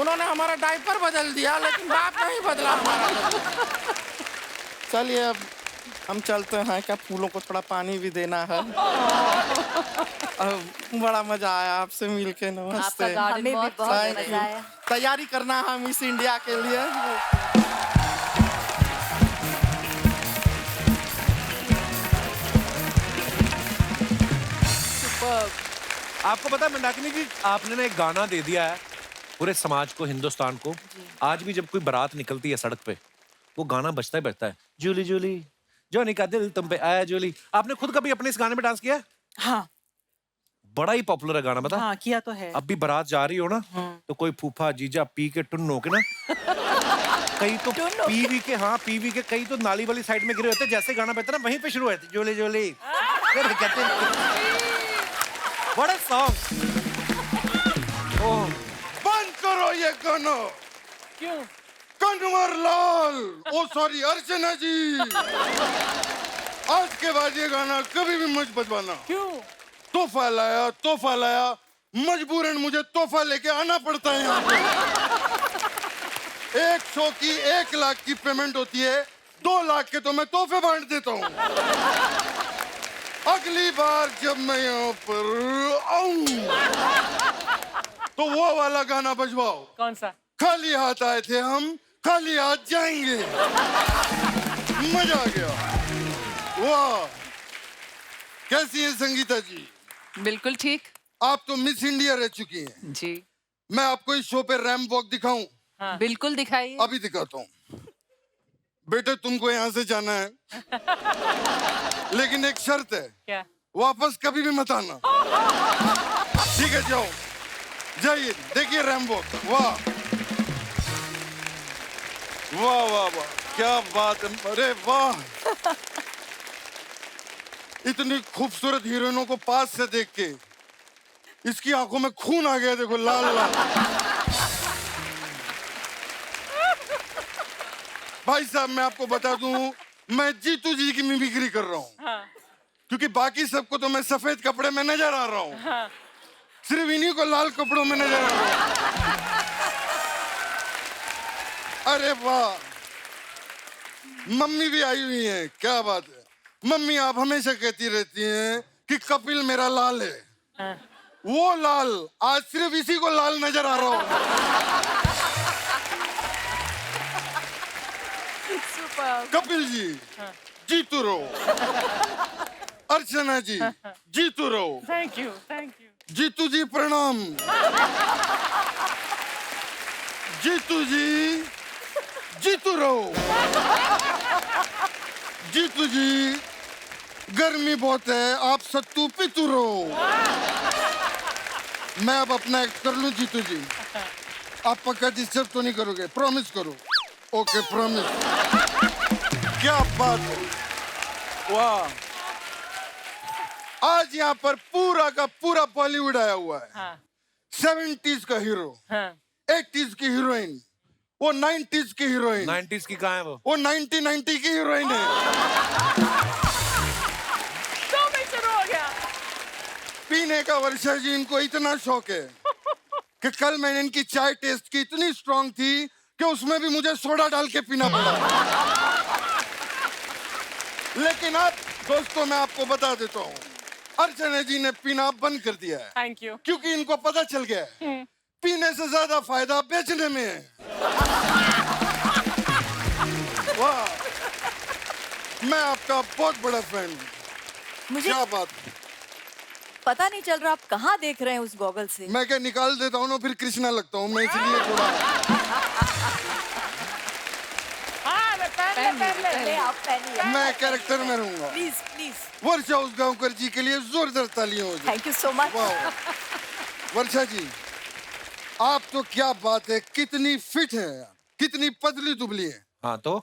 उन्होंने हमारा डायपर बदल दिया, लेकिन बाप नहीं बदला हमारा। चलिए अब हम चलते हैं, क्या फूलों को थोड़ा पानी भी देना है। बड़ा मजा आया आपसे मिलके, नमस्ते। आपका गार्डन हमें भी बहुत बहुत Thank मजा you। आया। तैयारी करना है मिस इंडिया के लिए। आपको पता है मंदाकिनी जी, आपने ना एक गाना दे दिया है पूरे समाज को, हिंदुस्तान को। आज भी जब कोई बारात निकलती है सड़क पे, वो गाना बजता ही बजता है, जूली जूली जोनी का दिल तुम पे आया जूली। आपने खुद कभी अपने इस गाने पे डांस किया है? हाँ बड़ा ही पॉपुलर है गाना, बता। हाँ, किया तो है। अब भी बारात जा रही हो ना, तो कोई फूफा जीजा पी के टुन्न हो के ना, कई तो पीवी के, हाँ पीवी के, कई तो नाली वाली साइड में गिरे होते, जैसे गाना बजता ना वहीं पे शुरू होते, जोली जोली। फिर कहते व्हाट अ सॉन्ग। ओह, बंद करो ये गाना। क्यों? कन्वर लाल, ओ सॉरी अर्चना जी, आज के बाद ये गाना कभी भी मत बजवाना। क्यों? तोहफा लाया, मजबूरन मुझे तोहफा लेके आना पड़ता है यहाँ पे। 1 शो की 1 लाख की पेमेंट होती है, 2 लाख के तो मैं तोहफे बांट देता हूँ। अगली बार जब मैं यहाँ पर आऊं तो वो वाला गाना बजवाओ। कौन सा? खाली हाथ आए थे हम, खाली हाथ जाएंगे। मजा आ गया। वाह, कैसी है संगीता जी? बिल्कुल ठीक। आप तो मिस इंडिया रह चुकी हैं। जी मैं आपको इस शो पे रैंप वॉक दिखाऊं? बिल्कुल दिखाइए। अभी दिखाता हूँ। बेटे तुमको यहाँ से जाना है, लेकिन एक शर्त है, क्या? वापस कभी भी मत आना। ठीक है, जाओ, जाइए, देखिए रैंप वॉक। वाह वाह वाह वाह, क्या बात है, अरे वाह। इतनी खूबसूरत हीरोइनों को पास से देख के इसकी आंखों में खून आ गया, देखो लाल लाल। भाई साहब मैं आपको बता दूं, मैं जीतू जी की मिमिक्री कर रहा हूँ। क्योंकि बाकी सबको तो मैं सफेद कपड़े में नजर आ रहा हूँ, सिर्फ इन्हीं को लाल कपड़ों में नजर आ रहा हूँ। अरे वाह, मम्मी भी आई हुई है, क्या बात है। मम्मी आप हमेशा कहती रहती हैं कि कपिल मेरा लाल है। वो लाल आज सिर्फ इसी को लाल नजर आ रहा हूँ। कपिल जी जीतू रहो, अर्चना जी जीतू रहो। Thank you, thank you. Jeetu ji प्रणाम। जीतू जी जीतू रहो। जीतू जी गर्मी बहुत है, आप सत्तू पीतू रहो। मैं अब अपना एक्ट कर लूं जीतू जी, आप पक्का डिस्टर्ब तो नहीं करोगे? प्रॉमिस करो। Okay promise. क्या बात है, वाह। आज यहाँ पर पूरा का पूरा बॉलीवुड आया हुआ है। हाँ 70s का हीरो, हाँ 80s की हीरोइन, वो 90s की हीरोइन, 90s की कहाँ है वो? 90 की हीरोइन है। तो मैं शुरू हो गया। पीने का वर्षा जी इनको इतना शौक है कि कल मैंने इनकी चाय टेस्ट की, इतनी स्ट्रांग थी कि उसमें भी मुझे सोडा डाल के पीना पड़ा। लेकिन अब दोस्तों मैं आपको बता देता हूँ, अर्चना जी ने पीना बंद कर दिया है, थैंक यू। क्योंकि इनको पता चल गया है पीने से ज्यादा फायदा बेचने में है। वाह, मैं आपका बहुत बड़ा फैन हूँ। मुझे क्या बात, पता नहीं चल रहा आप कहाँ देख रहे हैं उस गॉगल से। मैं क्या निकाल देता हूँ ना, फिर कृष्णा लगता हूँ मैं, इसलिए थोड़ा। हाँ मैं पहन ले। आप पहनिए। मैं कैरेक्टर में रहूंगा। Please please. वर्षा उसगांवकर जी के लिए जोरदार तालियां हो जाए। Thank you so much. वाह, वर्षा जी, आप तो क्या बात है, कितनी फिट है, कितनी पतली दुबली है। हाँ तो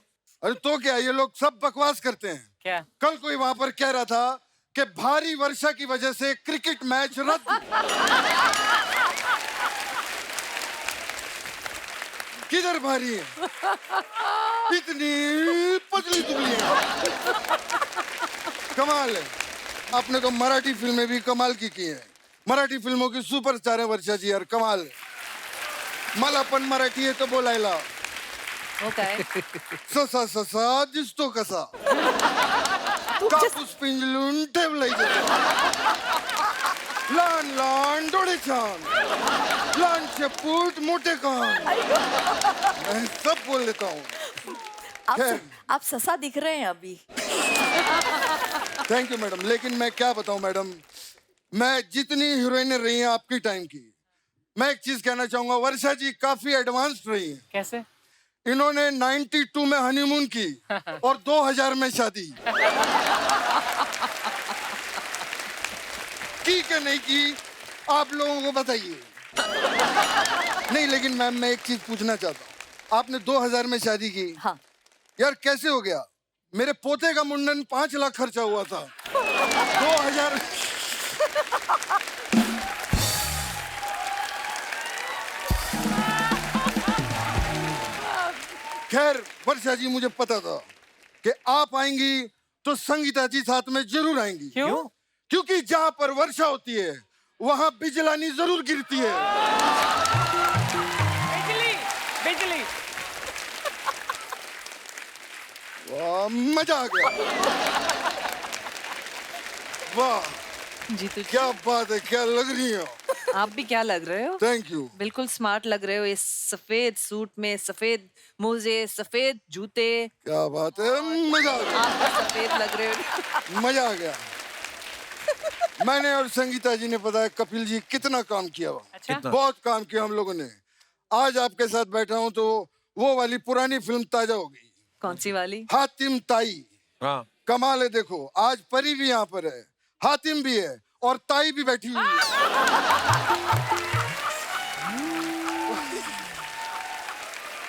अरे तो क्या, ये लोग सब बकवास करते हैं। क्या? कल कोई वहां पर कह रहा था कि भारी वर्षा की वजह से क्रिकेट मैच रद्द। किधर भारी है, इतनी पतली दुबली है। कमाल है। आपने तो मराठी फिल्में भी कमाल की है। मराठी फिल्मों की सुपरस्टार है वर्षा जी यार, कमाल है। मला पण मराठी येतं बोलायला। वो काय? ससा ससा दिसतो कसा, कापूस पिंजलून ठेवलंय लहान लहान डोळे छान, लहान शेपूट मोठे कान, मैं सब बोल लेता हूँ। खैर, आप ससा दिख रहे हैं अभी। Thank you madam. लेकिन मैं क्या बताऊं मैडम, मैं जितनी हीरोइनें रही हैं आपकी टाइम की, मैं एक चीज कहना चाहूंगा, वर्षा जी काफी एडवांस्ड रही हैं। कैसे? इन्होंने 92 में हनीमून की और 2000 में शादी की क्या नहीं की, आप लोगों को बताइए। नहीं लेकिन मैम मैं एक चीज पूछना चाहता हूँ, आपने 2000 में शादी की, हाँ। यार कैसे हो गया? मेरे पोते का मुंडन 5 लाख खर्चा हुआ था, 2000। खैर वर्षा जी, मुझे पता था कि आप आएंगी तो संगीता जी साथ में जरूर आएंगी। क्यों? क्योंकि जहाँ पर वर्षा होती है वहाँ बिजलानी जरूर गिरती है। बिजली बिजली। वाह, मजा आ गया। वाह जीतू जी, क्या बात है, क्या लग रही हो। आप भी क्या लग रहे हो? Thank you. बिल्कुल स्मार्ट लग रहे हो, इस सफेद सूट में, सफेद मोजे, सफेद जूते। क्या बात है, मजा आ गया, आप भी सफेद लग रहे हो। मजा आ गया। मैंने और संगीता जी ने पता है कपिल जी कितना काम किया हुआ। अच्छा। कितना? बहुत काम किया हम लोगों ने। आज आपके साथ बैठा हूँ तो वो वाली पुरानी फिल्म ताजा हो गई, कौन सी वाली? हातिम ताई। हाँ कमाल है, देखो आज परी भी यहाँ पर है, हातिम भी है और ताई भी बैठी हुई है।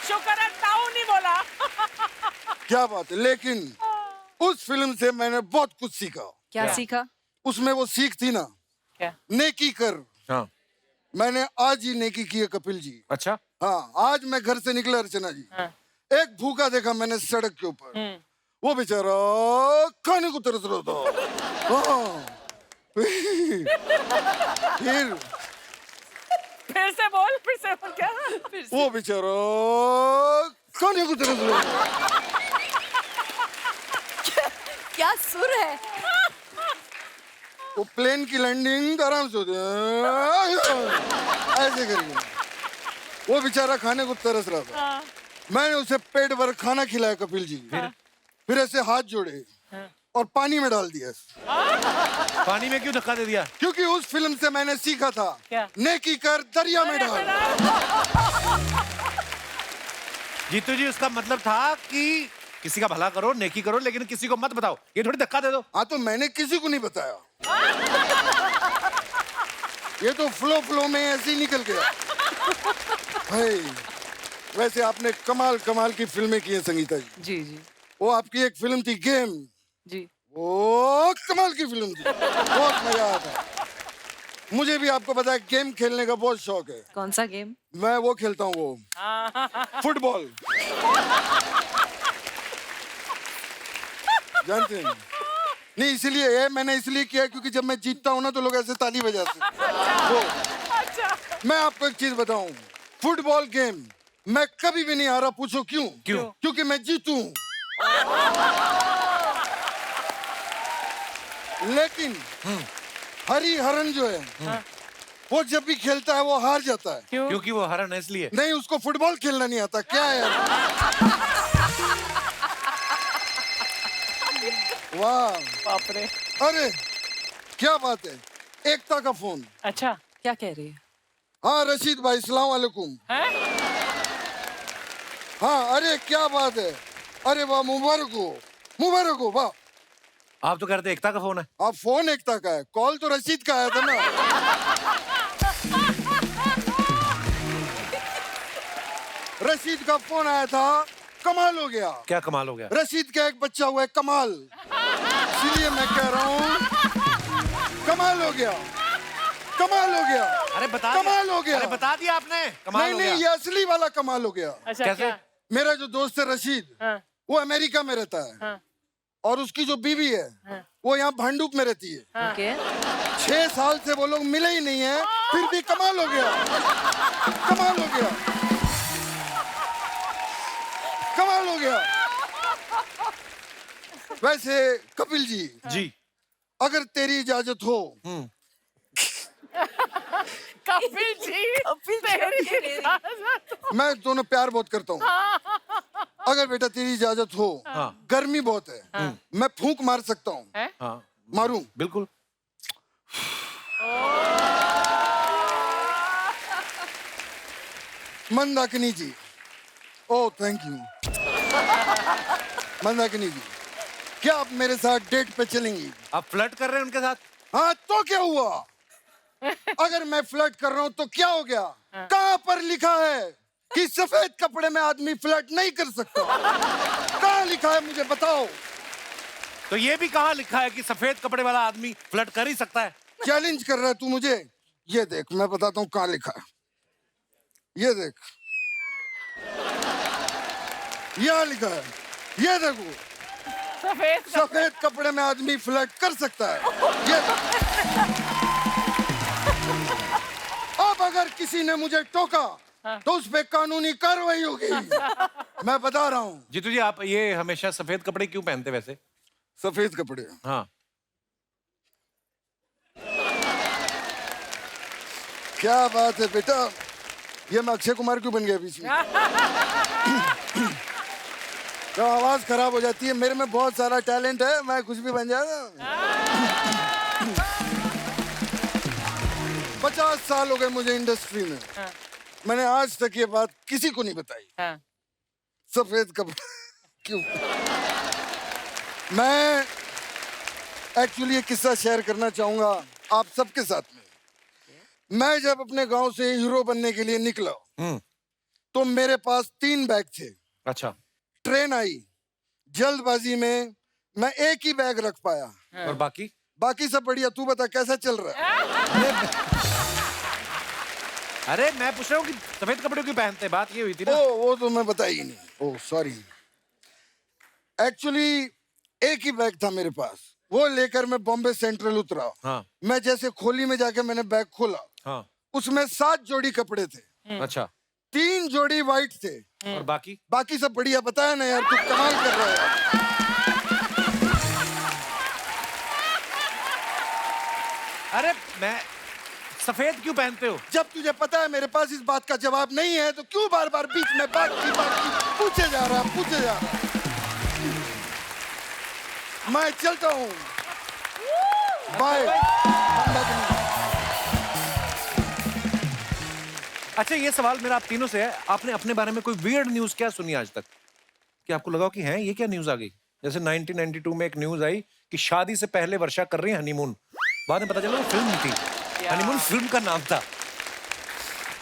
शुक्र है ताऊ नहीं बोला। क्या बात है। लेकिन उस फिल्म से मैंने बहुत कुछ सीखा। क्या सीखा? उसमें वो सीख थी ना, क्या? नेकी कर। हाँ। मैंने आज ही नेकी की है कपिल जी। अच्छा। हाँ, आज मैं घर से निकला अर्चना जी, हाँ। एक भूखा देखा मैंने सड़क के ऊपर, वो बेचारा खाने को तरस रहा था। हाँ। फिर से बोल क्या? वो बेचारा खाने को तरस रहा था। क्या सुर है। वो प्लेन की लैंडिंग आराम से होती है, ऐसे करके वो बेचारा खाने को तरस रहा था। मैंने उसे पेट भर खाना खिलाया कपिल जी, फिर ऐसे हाथ जोड़े और पानी में डाल दिया। पानी में क्यों धक्का दे दिया? क्योंकि उस फिल्म से मैंने सीखा था, क्या? नेकी कर दरिया में डाल। जीतू जी, उसका मतलब था कि किसी का भला करो, नेकी करो, लेकिन किसी को मत बताओ। ये थोड़ी धक्का दे दो। हाँ तो मैंने किसी को नहीं बताया, ये तो फ्लो में ऐसे ही निकल गया। भाई वैसे आपने कमाल कमाल की फिल्में की हैं संगीता जी। जी जी वो आपकी एक फिल्म थी गेम, जी। वो कमाल की फिल्म थी, बहुत मजा आया था। मुझे भी आपको पता है गेम खेलने का बहुत शौक है। कौन सा गेम? मैं वो खेलता हूँ, वो फुटबॉल। जानते हैं? नहीं इसलिए ये मैंने इसलिए किया क्योंकि जब मैं जीतता हूँ ना तो लोग ऐसे ताली बजाते हैं। वो मैं आपको एक चीज बताऊं, फुटबॉल गेम मैं कभी भी नहीं हारा। पूछो क्यों? क्यों? क्योंकि मैं जीतू हूं। लेकिन हरी हरन जो है वो जब भी खेलता है वो हार जाता है। क्यों? क्योंकि वो हरन है इसलिए। नहीं, उसको फुटबॉल खेलना नहीं आता। क्या है यार? वाह, बाप रे। अरे क्या बात है, एकता का फोन। अच्छा, क्या कह रही है? हाँ रशीद भाई, सलाम वालेकुम। हैं? हाँ अरे क्या बात है, अरे वाह, मुबारक हो वाह। आप तो कह रहे थे एकता का फोन है। आप फोन एकता का है, कॉल तो रशीद का आया था ना। रशीद का फोन आया था, कमाल हो गया। क्या कमाल हो गया? रशीद का एक बच्चा हुआ है कमाल, इसलिए मैं कह रहा हूँ कमाल हो गया, कमाल हो गया। अरे बता कमाल हो गया। अरे बता दिया आपने, कमाल नहीं हो नहीं, गया। ये असली वाला कमाल हो गया। अच्छा कैसे? क्या? मेरा जो दोस्त है रशीद, हाँ, वो अमेरिका में रहता है, हाँ, और उसकी जो बीवी है हाँ। वो यहाँ भांडुप में रहती है। ओके 6 साल से वो लोग मिले ही नहीं है, फिर भी कमाल हो गया, कमाल हो गया, कमाल हो गया। वैसे कपिल जी, अगर तेरी इजाजत हो, कपिल जी तेरी इजाजत। मैं दोनों प्यार बहुत करता हूँ, अगर बेटा तेरी इजाजत हो, गर्मी बहुत है, मैं फूंक मार सकता हूँ, हैं? हाँ मारूं? बिल्कुल। मंदाकिनी जी, ओह थैंक यू। मंदाकिनी जी, क्या आप मेरे साथ डेट पे चलेंगी? आप फ्लर्ट कर रहे हैं उनके साथ? हाँ तो क्या हुआ? अगर मैं फ्लर्ट कर रहा हूँ तो क्या हो गया? कहाँ पर लिखा है कि सफेद कपड़े में आदमी फ्लर्ट नहीं कर सकता? कहाँ लिखा है, मुझे बताओ। तो ये भी कहाँ लिखा है कि सफेद कपड़े वाला आदमी फ्लर्ट कर ही सकता है? चैलेंज कर रहा है तू मुझे? ये देख, मैं बताता हूँ कहाँ लिखा है। ये देख, यहाँ लिखा है, ये देखो, सफेद कपड़े में आदमी फ्लर्ट कर सकता है। ये अब अगर किसी ने मुझे टोका तो उस पे कानूनी कार्रवाई होगी, मैं बता रहा हूँ। जीतू जी, आप ये हमेशा सफेद कपड़े क्यों पहनते वैसे? सफेद कपड़े, हाँ, क्या बात है बेटा, ये मैं अक्षय कुमार क्यों बन गया बीच में? तो आवाज खराब हो जाती है, मेरे में बहुत सारा टैलेंट है, मैं कुछ भी बन जाऊंगा। 50 साल हो गए मुझे इंडस्ट्री में, मैंने आज तक ये बात किसी को नहीं बताई। हाँ। सफेद कपड़े क्यों? मैं एक्चुअली ये किस्सा शेयर करना चाहूंगा आप सबके साथ में। मैं जब अपने गांव से हीरो बनने के लिए निकला तो मेरे पास 3 बैग थे। अच्छा। ट्रेन आई, जल्दबाजी में मैं एक ही बैग रख पाया, और बाकी? बाकी सब बढ़िया। तू बता कैसा चल रहा है? अरे मैं पूछ रहा हूँ कि सफेद कपड़े क्यों पहनते हैं, बात ये हुई थी ना। ओ वो तो मैं बताई ही नहीं, ओह सॉरी। एक्चुअली एक ही बैग था मेरे पास, वो लेकर मैं बॉम्बे सेंट्रल उतरा। हाँ। मैं जैसे खोली में जाके मैंने बैग खोला, हाँ। उसमें 7 जोड़ी कपड़े थे। अच्छा। 3 जोड़ी वाइट थे, और बाकी? बाकी सब बढ़िया। बताया ना यार, तू कमाल कर रहा है। अरे मैं सफेद क्यों पहनते हो? जब तुझे पता है मेरे पास इस बात का जवाब नहीं है तो क्यों बार बार बीच में बात की पूछे जा रहा है? मैं चलता हूँ, बाय। अच्छा, ये सवाल मेरा आप तीनों से है, आपने अपने बारे में कोई वियर्ड न्यूज क्या सुनी आज तक कि आपको लगा कि हैं ये क्या न्यूज आ गई? जैसे 1992 में एक न्यूज आई कि शादी से पहले वर्षा कर रही है हनीमून, बाद में पता चला वो फिल्म थी, हनीमून फिल्म का नाम था।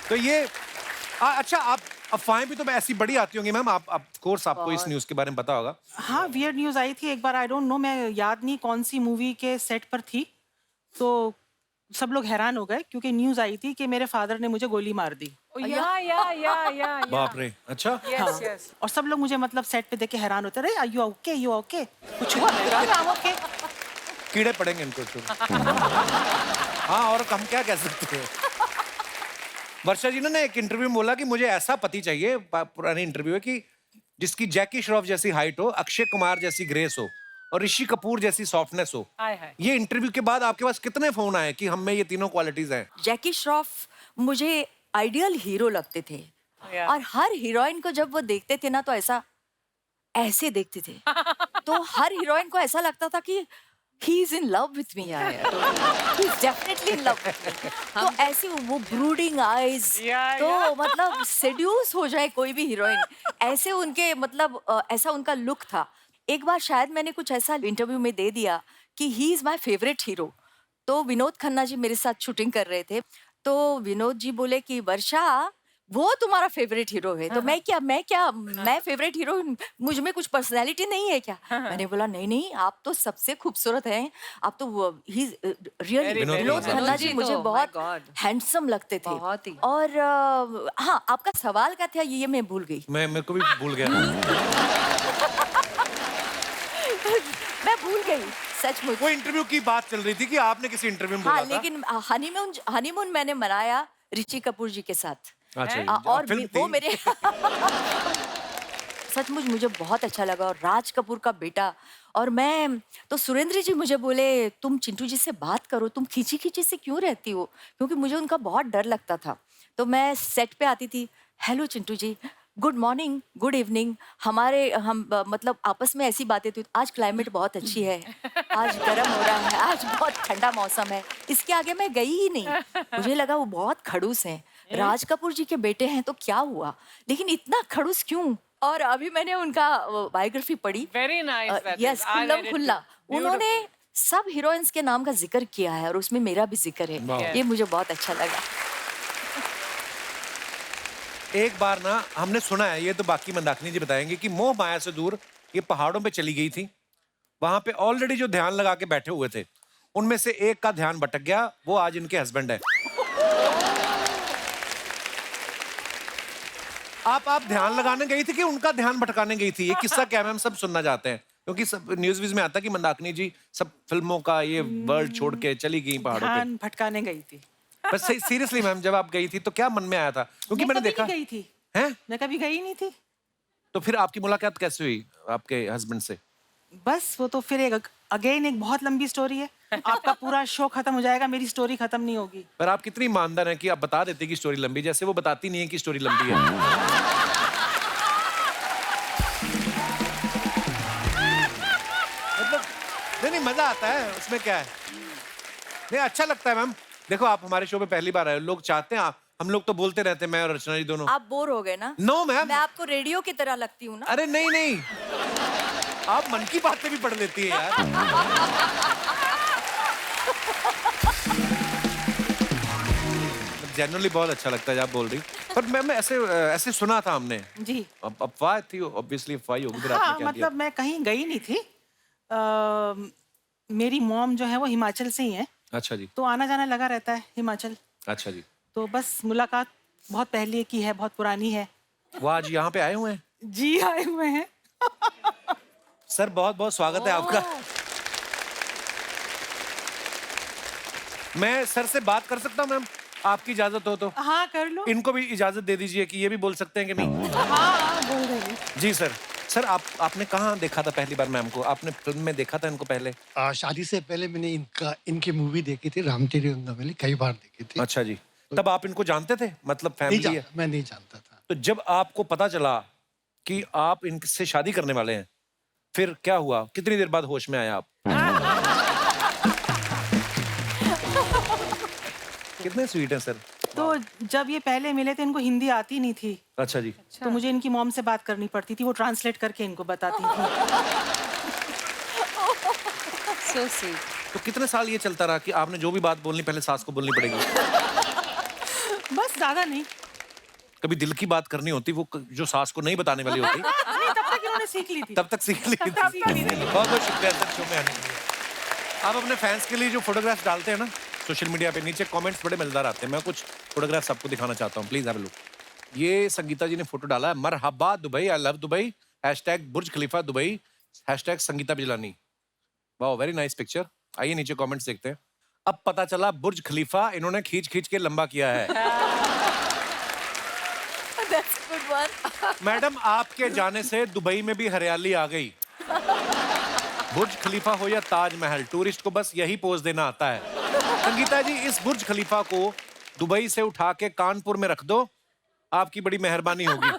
तो ये अच्छा, आप अफवाहें भी तो ऐसी बड़ी आती होंगी मैम, आप कोर्स आपको इस न्यूज के बारे में पता होगा। हाँ, वियर्ड न्यूज़ आई थी एक बार, आई डोंट नो, मैं याद नहीं कौन सी मूवी के सेट पर थी, तो सब लोग हैरान हो गए क्योंकि न्यूज़ आई थी कि मेरे फादर ने मुझे गोली मार दी। या बाप रे। अच्छा। हाँ, यस और सब लोग मुझे मतलब सेट पे देख के हैरान होते रहे, यू ओके, यू ओके, कुछ हुआ? मैं कहा, "I'm okay." कीड़े पड़ेंगे इनको तो। हाँ, और हम क्या कह सकते हैं। वर्षा जी ने एक इंटरव्यू में बोला कि मुझे ऐसा पति चाहिए, पुरानी इंटरव्यू है, कि जिसकी जैकी श्रॉफ जैसी हाइट हो, अक्षय कुमार जैसी ग्रेस हो और ऋषि कपूर जैसी सॉफ्टनेस हो। हाय हाय। ये इंटरव्यू के बाद आपके पास कितने फोन आए कि हम में ये तीनों क्वालिटीज हैं? जैकी श्रॉफ मुझे आइडियल हीरो लगते थे, या। और हर हीरोइन को जब वो देखते थे ना तो ऐसे देखते थे, तो हर हीरोइन को ऐसा लगता था कि he is in love with me, he is definitely in love with me. तो ऐसे वो ब्रूडिंग आईज, या, तो या। मतलब सेड्यूस हो जाए कोई भी हीरोइन, ऐसे उनके मतलब ऐसा उनका लुक था। एक बार शायद मैंने कुछ ऐसा इंटरव्यू में दे दिया कि he is my favourite hero, तो विनोद खन्ना जी मेरे साथ शूटिंग कर रहे थे, तो विनोद जी बोले कि वर्षा, वो तुम्हारा फेवरेट हीरो है तो मैं फेवरेट हीरो, मुझ में कुछ पर्सनैलिटी नहीं है क्या? मैंने बोला नहीं नहीं, आप तो सबसे खूबसूरत हैं, आप तो ही रियली विनोद विनोद खन्ना खन्ना जी जी तो, मुझे my बहुत God, हैंडसम लगते थे। बहुत ही। और हाँ, आपका सवाल क्या था ये मैं भूल गई। मेरे को भी भूल गया। मैं भूल गई सचमुच। वो इंटरव्यू की बात चल रही थी कि आपने किसी इंटरव्यू में हाँ, बोला था। लेकिन हनीमून मैंने मनाया ऋषि कपूर जी के साथ। अच्छा जी, और फिल्म वो थी। मेरे सचमुच मुझे बहुत अच्छा लगा। और राज कपूर का बेटा, और मैं तो सुरेंद्र जी मुझे बोले तुम चिंटू जी से बात करो, तुम खींची खींची से क्यों रहती हो, क्योंकि मुझे उनका बहुत डर लगता था। तो मैं सेट पे आती थी, हेलो चिंटू जी, गुड मॉर्निंग, गुड इवनिंग, हम मतलब आपस में ऐसी बातें थी। आज क्लाइमेट बहुत अच्छी है, आज गर्म हो रहा है, आज बहुत ठंडा मौसम है। इसके आगे मैं गई ही नहीं, मुझे लगा वो बहुत खड़ूस हैं, राज कपूर जी के बेटे हैं तो क्या हुआ, लेकिन इतना खड़ूस क्यों? और अभी मैंने उनका बायोग्राफी पढ़ी, Very nice, that yes, is. I read Khullam it खुल्ला। too. उन्होंने सब हीरोइंस के नाम का जिक्र किया है और उसमें मेरा भी जिक्र है। ये मुझे बहुत अच्छा लगा। एक बार ना हमने सुना है, ये तो बाकी मंदाकिनी जी बताएंगे, कि मोह माया से दूर ये पहाड़ों पे चली गई थी। वहां पे ऑलरेडी जो ध्यान लगा के बैठे हुए थे, उनमें से एक का ध्यान भटक गया, वो आज इनके हस्बैंड है। आप ध्यान लगाने गई थी कि उनका ध्यान भटकाने गई थी? ये किस्सा क्या है, हम सब सुनना चाहते हैं, क्योंकि सब न्यूज व्यूज में आता है कि मंदाकिनी जी सब फिल्मों का ये वर्ल्ड छोड़ के चली गई पहाड़ों पे। ध्यान भटकाने गई थी। बस सीरियसली मैम, जब आप गई थी तो क्या मन में आया था? क्योंकि मैंने कभी देखा नहीं गई थी, है। मैं कभी गई नहीं थी। तो फिर आपकी मुलाकात कैसे हुई आपके हस्बैंड से? बस वो तो फिर एक अगेन एक बहुत लंबी स्टोरी है। आपका पूरा शो खत्म हो जाएगा, मेरी स्टोरी खत्म नहीं होगी। पर आप कितनी ईमानदार हैं कि आप बता देते कि स्टोरी लंबी, जैसे वो बताती नहीं है कि स्टोरी लंबी है। मतलब नहीं, मजा आता है उसमें, क्या है, नहीं अच्छा लगता है मैम। देखो आप हमारे शो पे पहली बार आए, लोग चाहते हैं हम लोग तो बोलते रहते हैं, मैं और रचना जी दोनों। आप बोर हो गए ना? नो मैम, मैं आपको रेडियो की तरह लगती हूँ ना? अरे नहीं, आप मन की बातें भी पढ़ लेती है यार। जनरली बहुत अच्छा लगता है जब आप बोल रही, पर मैम ऐसे सुना था हमने। जी अफवाह थी, ऑब्वियसली अफवाह ही होगी, फिर हाँ, आपने क्या मतलब मैं कहीं गई नहीं थी। मेरी मॉम जो है वो हिमाचल से ही है, किया? अच्छा जी, तो आना जाना लगा रहता है हिमाचल। अच्छा जी। तो बस मुलाकात बहुत पहले की है, बहुत पुरानी है। वो आज यहाँ पे आए हुए हैं। जी आए हुए हैं। सर बहुत बहुत स्वागत है आपका। मैं सर से बात कर सकता हूँ मैम, आपकी इजाजत हो तो? हाँ कर लो। इनको भी इजाजत दे दीजिए कि ये भी बोल सकते हैं कि नहीं? हाँ बोल रही। जी सर। सर आपने कहाँ देखा था पहली बार मैम को? आपने फिल्म में देखा था इनको पहले? शादी से पहले मैंने इनकी मूवी देखी थी, राम तेरी रंगमली, कई बार देखी थी। अच्छा जी। तब आप इनको जानते थे, मतलब फैमिली है? मैं नहीं जानता था। तो जब आपको पता चला कि आप इनसे शादी करने वाले हैं, फिर क्या हुआ? कितनी देर बाद होश में आया आप? कितने स्वीट हैं सर। तो जब ये पहले मिले थे, इनको हिंदी आती नहीं थी, अच्छा जी। तो मुझे इनकी मॉम से बात करनी पड़ती थी, वो ट्रांसलेट करके इनको बताती थी। So sweet. तो कितने साल ये चलता रहा कि आपने जो भी बात बोलनी पहले सास को बोलनी पड़ेगी? बस ज्यादा नहीं। कभी दिल की बात करनी होती, वो जो सास को नहीं बताने वाली होती, नहीं, तब तक इन्होंने सीख ली थी। तब तक सीख ली थी। बहुत बहुत शुक्रिया सर शो में आने के लिए। आप अपने फैंस के लिए जो फोटोग्राफ्स डालते हैं ना सोशल मीडिया पे, नीचे कमेंट्स बड़े मजेदार आते हैं। मैं कुछ फोटोग्राफ्स आपको दिखाना चाहता हूँ, प्लीज हैव अ लुक। ये संगीता जी ने फोटो डाला है, मरहबा Dubai, I love Dubai, #Burj Khalifa Dubai, #Sangeeta Bijlani. वाह, वेरी नाइस पिक्चर। आइए नीचे कमेंट्स देखते हैं। अब पता चला बुर्ज खलीफा इन्होंने खींच खींच के लंबा किया है। That's good one. मैडम आपके जाने से दुबई में भी हरियाली आ गई। बुर्ज खलीफा हो या ताजमहल, टूरिस्ट को बस यही पोज देना आता है। संगीता जी, इस बुर्ज खलीफा को दुबई से उठा के कानपुर में रख दो, आपकी बड़ी मेहरबानी होगी।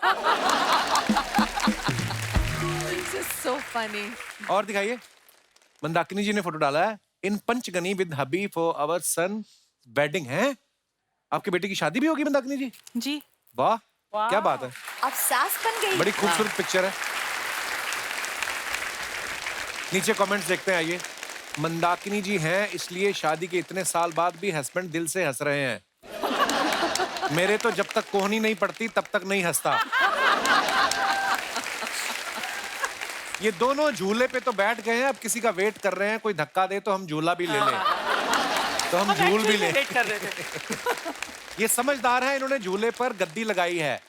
This is so funny. और दिखाइए, मंदाकिनी जी ने फोटो डाला है, in Panchgani with hubby for our son wedding है। आपके बेटे की शादी भी होगी मंदाकिनी जी? जी वाह, क्या बात है, आप सास बन गई। बड़ी खूबसूरत पिक्चर है। नीचे कमेंट्स देखते हैं, आइए। मंदाकिनी जी हैं इसलिए शादी के इतने साल बाद भी हस्बैंड दिल से हंस रहे हैं। मेरे तो जब तक कोहनी नहीं पड़ती तब तक नहीं हंसता। ये दोनों झूले पे तो बैठ गए हैं, अब किसी का वेट कर रहे हैं, कोई धक्का दे तो हम झूला भी ले लें, तो हम झूल भी लें। वेट कर रहे थे। ये समझदार है, इन्होंने झूले पर गद्दी लगाई है।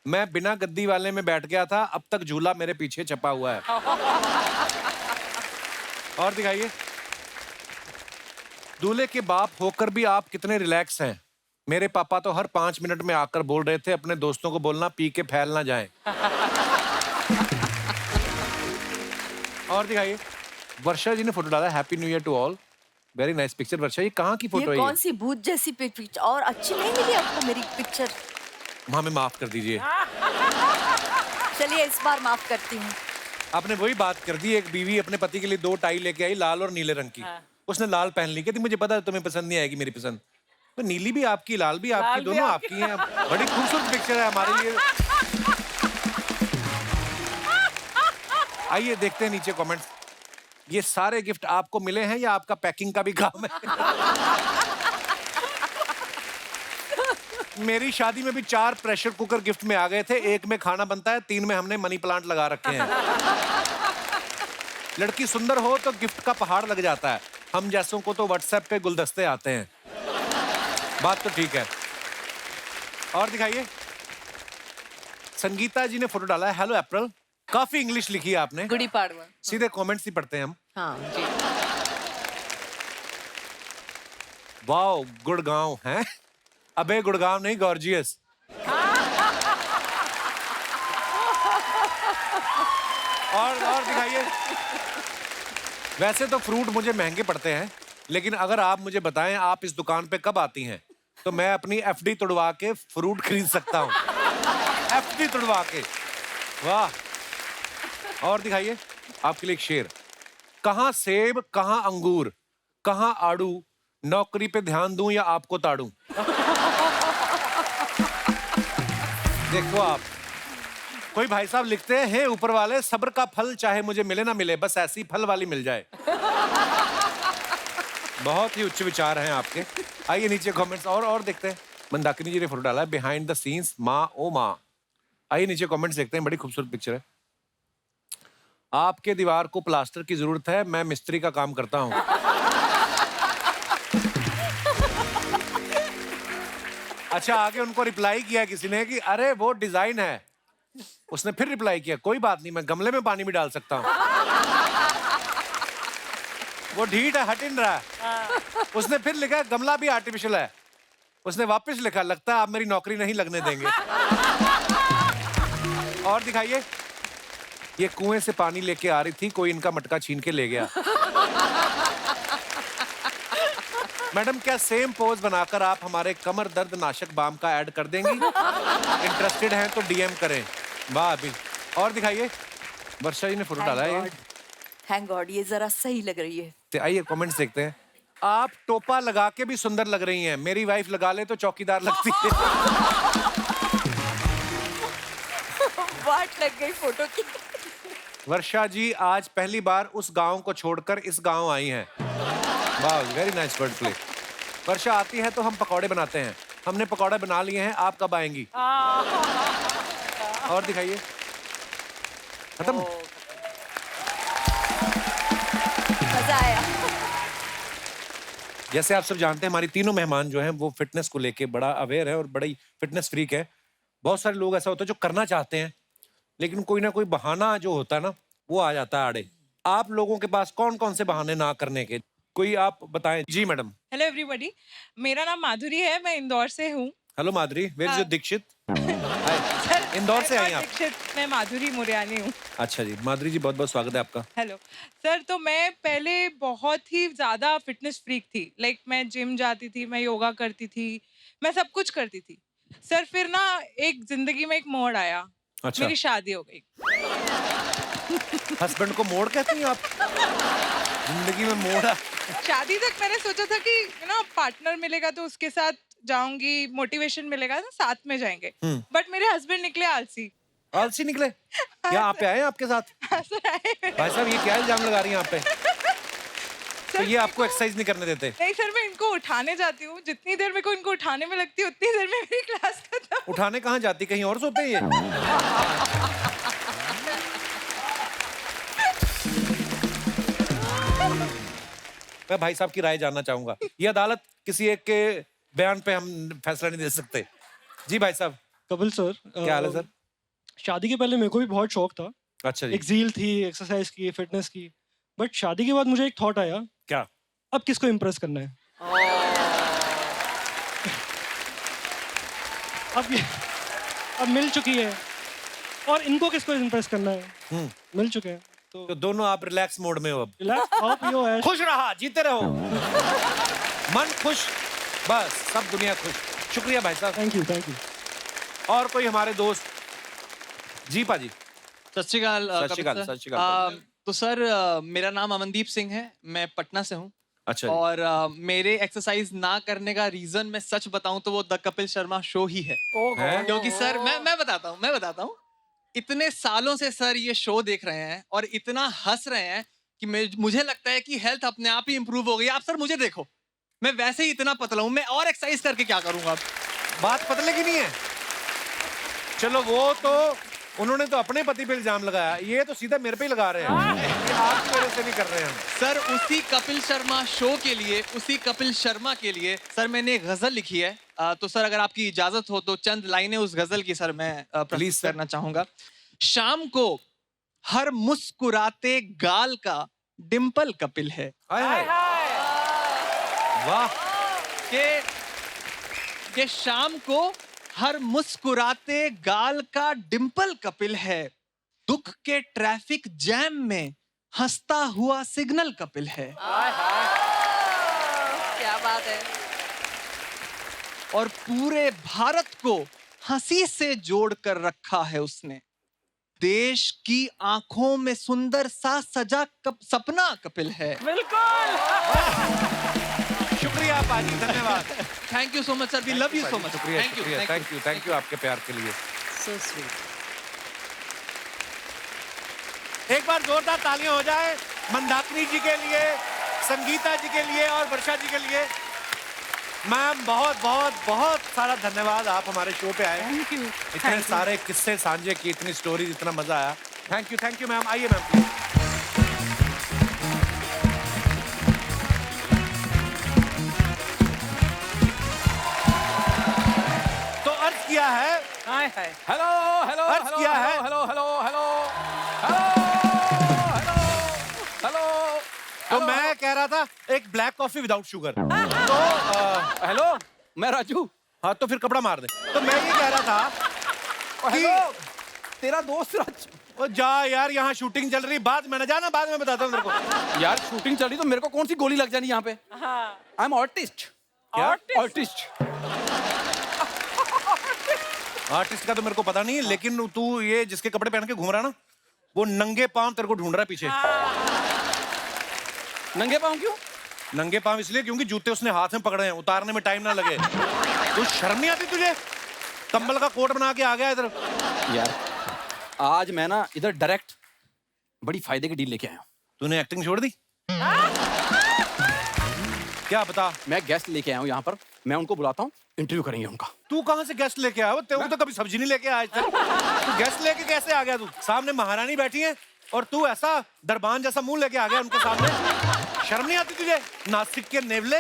मैं बिना गद्दी वाले में बैठ गया था, अब तक झूला मेरे पीछे छपा हुआ है। और दिखाइए, दूल्हे के बाप होकर भी आप कितने रिलैक्स हैं। मेरे पापा तो हर 5 मिनट में आकर बोल रहे थे अपने दोस्तों को बोलना पी के फैल ना जाएं। और दिखाइए, वर्षा जी ने फोटो डाला, happy new year to all, very nice picture. Varsha, ये कहाँ की फोटो है? कौन सी भूत जैसी पिक्चर, और अच्छी नहीं मिली आपको मेरी पिक्चर? हमें माफ कर दीजिए। चलिए इस बार माफ करती हूँ। आपने वही बात कर दी, एक बीवी अपने पति के लिए 2 टाई लेके आई, लाल और नीले रंग की। उसने लाल पहन ली, कहती मुझे पता है तुम्हें पसंद नहीं आएगी मेरी पसंद। तो नीली भी आपकी, लाल भी आपकी, दोनों आपकी हैं। बड़ी खूबसूरत पिक्चर है हमारे लिए। आइए देखते हैं नीचे कमेंट्स। ये सारे गिफ्ट आपको मिले हैं या आपका पैकिंग का भी काम है? मेरी शादी में भी 4 प्रेशर कुकर गिफ्ट में आ गए थे, 1 में खाना बनता है, 3 में हमने मनी प्लांट लगा रखे हैं। लड़की सुंदर हो तो गिफ्ट का पहाड़ लग जाता है, हम जैसों को तो व्हाट्सएप पे गुलदस्ते आते हैं। बात तो ठीक है। और दिखाइए, संगीता जी ने फोटो डाला है, हेलो अप्रैल, काफी इंग्लिश लिखी है आपने। गुड़ी पाड़वा। सीधे कमेंट्स ही पढ़ते हैं हम। हाँ जी। वाओ, गुड़गांव है। अबे गुड़गांव नहीं, गॉर्जियस। और दिखाइए, वैसे तो फ्रूट मुझे महंगे पड़ते हैं, लेकिन अगर आप मुझे बताएं आप इस दुकान पे कब आती हैं, तो मैं अपनी एफडी तुड़वा के फ्रूट खरीद सकता हूँ। एफडी तुड़वा के, वाह। और दिखाइए, आपके लिए एक शेर, कहाँ सेब कहाँ अंगूर कहाँ आड़ू, नौकरी पे ध्यान दूं या आपको ताड़ूं। देखो आप, कोई भाई साहब लिखते हैं, हे ऊपर वाले सब्र का फल चाहे मुझे मिले ना मिले, बस ऐसी फल वाली मिल जाए। बहुत ही उच्च विचार हैं आपके। आइए नीचे कमेंट्स और देखते हैं। मंदाकिनी जी ने फोटो डाला है, बिहाइंड द सीन्स माँ ओ माँ। आइए नीचे कमेंट्स देखते हैं, बड़ी खूबसूरत पिक्चर है। आपके दीवार को प्लास्टर की जरूरत है, मैं मिस्त्री का काम करता हूँ। अच्छा, आगे उनको रिप्लाई किया किसी ने कि अरे वो डिजाइन है। उसने फिर रिप्लाई किया, कोई बात नहीं, मैं गमले में पानी भी डाल सकता हूँ। वो ढीठ है, हट इन रहा है। उसने फिर लिखा, गमला भी आर्टिफिशियल है। उसने वापस लिखा, लगता है आप मेरी नौकरी नहीं लगने देंगे। और दिखाइए, ये कुएं से पानी लेके आ रही थी, कोई इनका मटका छीन के ले गया। मैडम, क्या सेम पोज बनाकर आप हमारे कमर दर्द नाशक बाम का ऐड कर देंगी? इंटरेस्टेड हैं तो डीएम करें। वाह अभी। और दिखाइए, वर्षा जी ने फोटो डाला है। थैंक गॉड, ये जरा सही लग रही है। तो आइए कमेंट्स देखते हैं। आप टोपा लगा के भी सुंदर लग रही हैं, मेरी वाइफ लगा ले तो चौकीदार लगती है। वाट लग गई फोटो की। वर्षा जी आज पहली बार उस गांव को छोड़कर इस गांव आई हैं। वाह, वेरी नाइस वर्ड प्ले। वर्षा आती है तो हम पकौड़े बनाते हैं, हमने पकौड़े बना लिए हैं, आप कब आएंगी? और दिखाइए, खत्म। मजा आया। जैसे आप सब जानते हैं, हमारी तीनों मेहमान जो हैं वो फिटनेस को लेके बड़ा अवेयर है और बड़ी फिटनेस फ्रीक है। बहुत सारे लोग ऐसा होता है जो करना चाहते हैं, लेकिन कोई ना कोई बहाना जो होता है ना, वो आ जाता है आड़े। आप लोगों के पास कौन कौन से बहाने ना करने के, कोई आप बताएं। जी मैडम। हेलो एवरीबॉडी, मेरा नाम माधुरी है, मैं इंदौर से हूँ। Hello Madhuri, where is your Dikshit? Hi, Indore से आई आप? दीक्षित, मैं माधुरी मुरयानी हूँ। अच्छा जी, माधुरी जी बहुत बहुत स्वागत है आपका। हेलो सर, तो मैं पहले बहुत ही ज्यादा फिटनेस फ्रीक थी। लाइक मैं जिम जाती थी, मैं योगा करती थी, मैं सब कुछ करती थी सर। फिर ना एक जिंदगी में एक मोड़ आया। अच्छा। मेरी शादी हो गई। हस्बैंड को मोड़ कहती हैं आप? जिंदगी में मोड़ आ... शादी तक मैंने सोचा था कि पार्टनर मिलेगा तो उसके साथ जाऊंगी, मोटिवेशन मिलेगा ना, साथ में जाएंगे। बट मेरे हस्बैंड निकले आलसी। आलसी निकले? क्या आप पे आए आपके साथ? हाँ सर, आए। भाई साहब, ये क्या इल्जाम लगा रही हैं आप पे? तो ये आपको एक्सरसाइज नहीं करने देते? नहीं सर, मैं इनको उठाने जाती हूँ, जितनी देर मेरे को इनको उठाने में लगती है उतनी देर में मेरी क्लास खत्म। उठाने कहाँ जाती, कहीं और सोते हैं ये? मैं भाई साहब की राय जानना चाहूंगा। ये अदालत किसी एक के बयान पे हम फैसला नहीं दे सकते। जी भाई साहब। कपिल सर, क्या हाल है सर? शादी के पहले मेरे को भी बहुत शौक था, अच्छा जी। एक ज़ील थी एक्सरसाइज की, फिटनेस की, बट शादी के बाद मुझे एक थॉट आया, क्या? अब किसको इम्प्रेस करना है? अब मिल चुकी है और इनको किसको इम्प्रेस करना है? मिल चुके हैं तो दोनों आप रिलैक्स मोड में हो अब। रिलैक्स, खाओ पियो ऐश। खुश रहा, जीते रहो, मन खुश, बस सब दुनिया खुश। शुक्रिया भाई साहब। Thank you, thank you. और कोई हमारे दोस्त? जी पाजी। सत श्री अकाल। सत श्री अकाल, सत श्री अकाल। तो सर, मेरा नाम अमनदीप सिंह है, मैं पटना से हूँ। अच्छा जी। और मेरे एक्सरसाइज ना करने का रीजन मैं सच बताऊं तो वो द कपिल शर्मा शो ही है। क्योंकि सर मैं बताता हूँ इतने सालों से सर ये शो देख रहे हैं और इतना हंस रहे हैं कि मुझे लगता है कि हेल्थ अपने आप ही इंप्रूव हो गई। आप सर मुझे देखो, मैं वैसे ही इतना पतला हूँ, मैं और एक्सरसाइज करके क्या करूंगा? बात पतले की नहीं है। चलो वो तो उन्होंने तो अपने पति पे इल्जाम लगाया, ये तो सीधा मेरे पे ही लगा रहे हैं। ये आपकी वजह से नहीं कर रहे हैं हम। सर उसी कपिल शर्मा शो के लिए, उसी कपिल शर्मा के लिए सर मैंने एक गजल लिखी है। तो सर अगर आपकी इजाजत हो तो चंद लाइनें उस गजल की सर मैं प्लीज करना चाहूंगा। शाम को हर मुस्कुराते गाल का डिंपल कपिल है। वाह। के शाम को हर मुस्कुराते गाल का डिंपल कपिल है, दुख के ट्रैफिक जैम में हंसता हुआ सिग्नल कपिल है। क्या बात है। और पूरे भारत को हंसी से जोड़ कर रखा है उसने, देश की आंखों में सुंदर सा सजा सपना कपिल है। बिल्कुल। शुक्रिया पाजी, धन्यवाद। Thank you so much sir, we love you so much. शुक्रिया, शुक्रिया, थैंक यू आपके प्यार के लिए। So sweet. एक बार जोरदार तालियां हो जाए मंदाकिनी जी के लिए, संगीता जी के लिए और वर्षा जी के लिए। मैम बहुत बहुत बहुत सारा धन्यवाद, आप हमारे शो पे आए। Thank you. इतने सारे किस्से साझे किए, इतनी स्टोरीज, इतना मजा आया। Thank you ma'am. आइए मैम प्लीज। तो अर्ज किया है, हेलो हेलो, अर्ज किया है, hello hello hello hello hello. तो मैं कह रहा था एक ब्लैक कॉफी विदाउट शुगर। तो हेलो, मैं राजू। हाँ तो फिर कपड़ा मार दे। तो मैं ये कह रहा था कि तेरा दोस्त राजू। जा यार, यहाँ शूटिंग चल रही, बाद में ना जाना, बाद में बताता हूँ तेरे को। यार शूटिंग चल रही तो मेरे को कौन सी गोली लग जानी यहाँ पे? I am artist. क्या? आर्टिस्ट। आर्टिस्ट का तो मेरे को पता नहीं, लेकिन तू ये जिसके कपड़े पहन के घूम रहा ना, वो नंगे पांव तेरे को ढूंढ रहा है पीछे। नंगे पाँव क्यों? नंगे पांव इसलिए क्योंकि जूते उसने हाथ में पकड़े हैं, उतारने में टाइम ना लगे। तो शर्म नहीं आती तुझे? कंबल का कोट बना के आ गया इधर। यार आज मैं ना इधर डायरेक्ट बड़ी फायदे की डील लेके आया हूँ। तूने एक्टिंग छोड़ दी? क्या बता? मैं गेस्ट लेके आया हूँ यहाँ पर, मैं उनको बुलाता हूँ, इंटरव्यू करेंगे उनका। तू कहाँ से गेस्ट लेके आया? वो तो कभी सब्जी नहीं लेके आया आज तक। तू गेस्ट लेके कैसे आ गया? तू सामने महारानी बैठी है और तू ऐसा दरबान जैसा मुंह लेके आ गया उनके सामने। शर्म नहीं आती तुझे? नासिक के नेवले,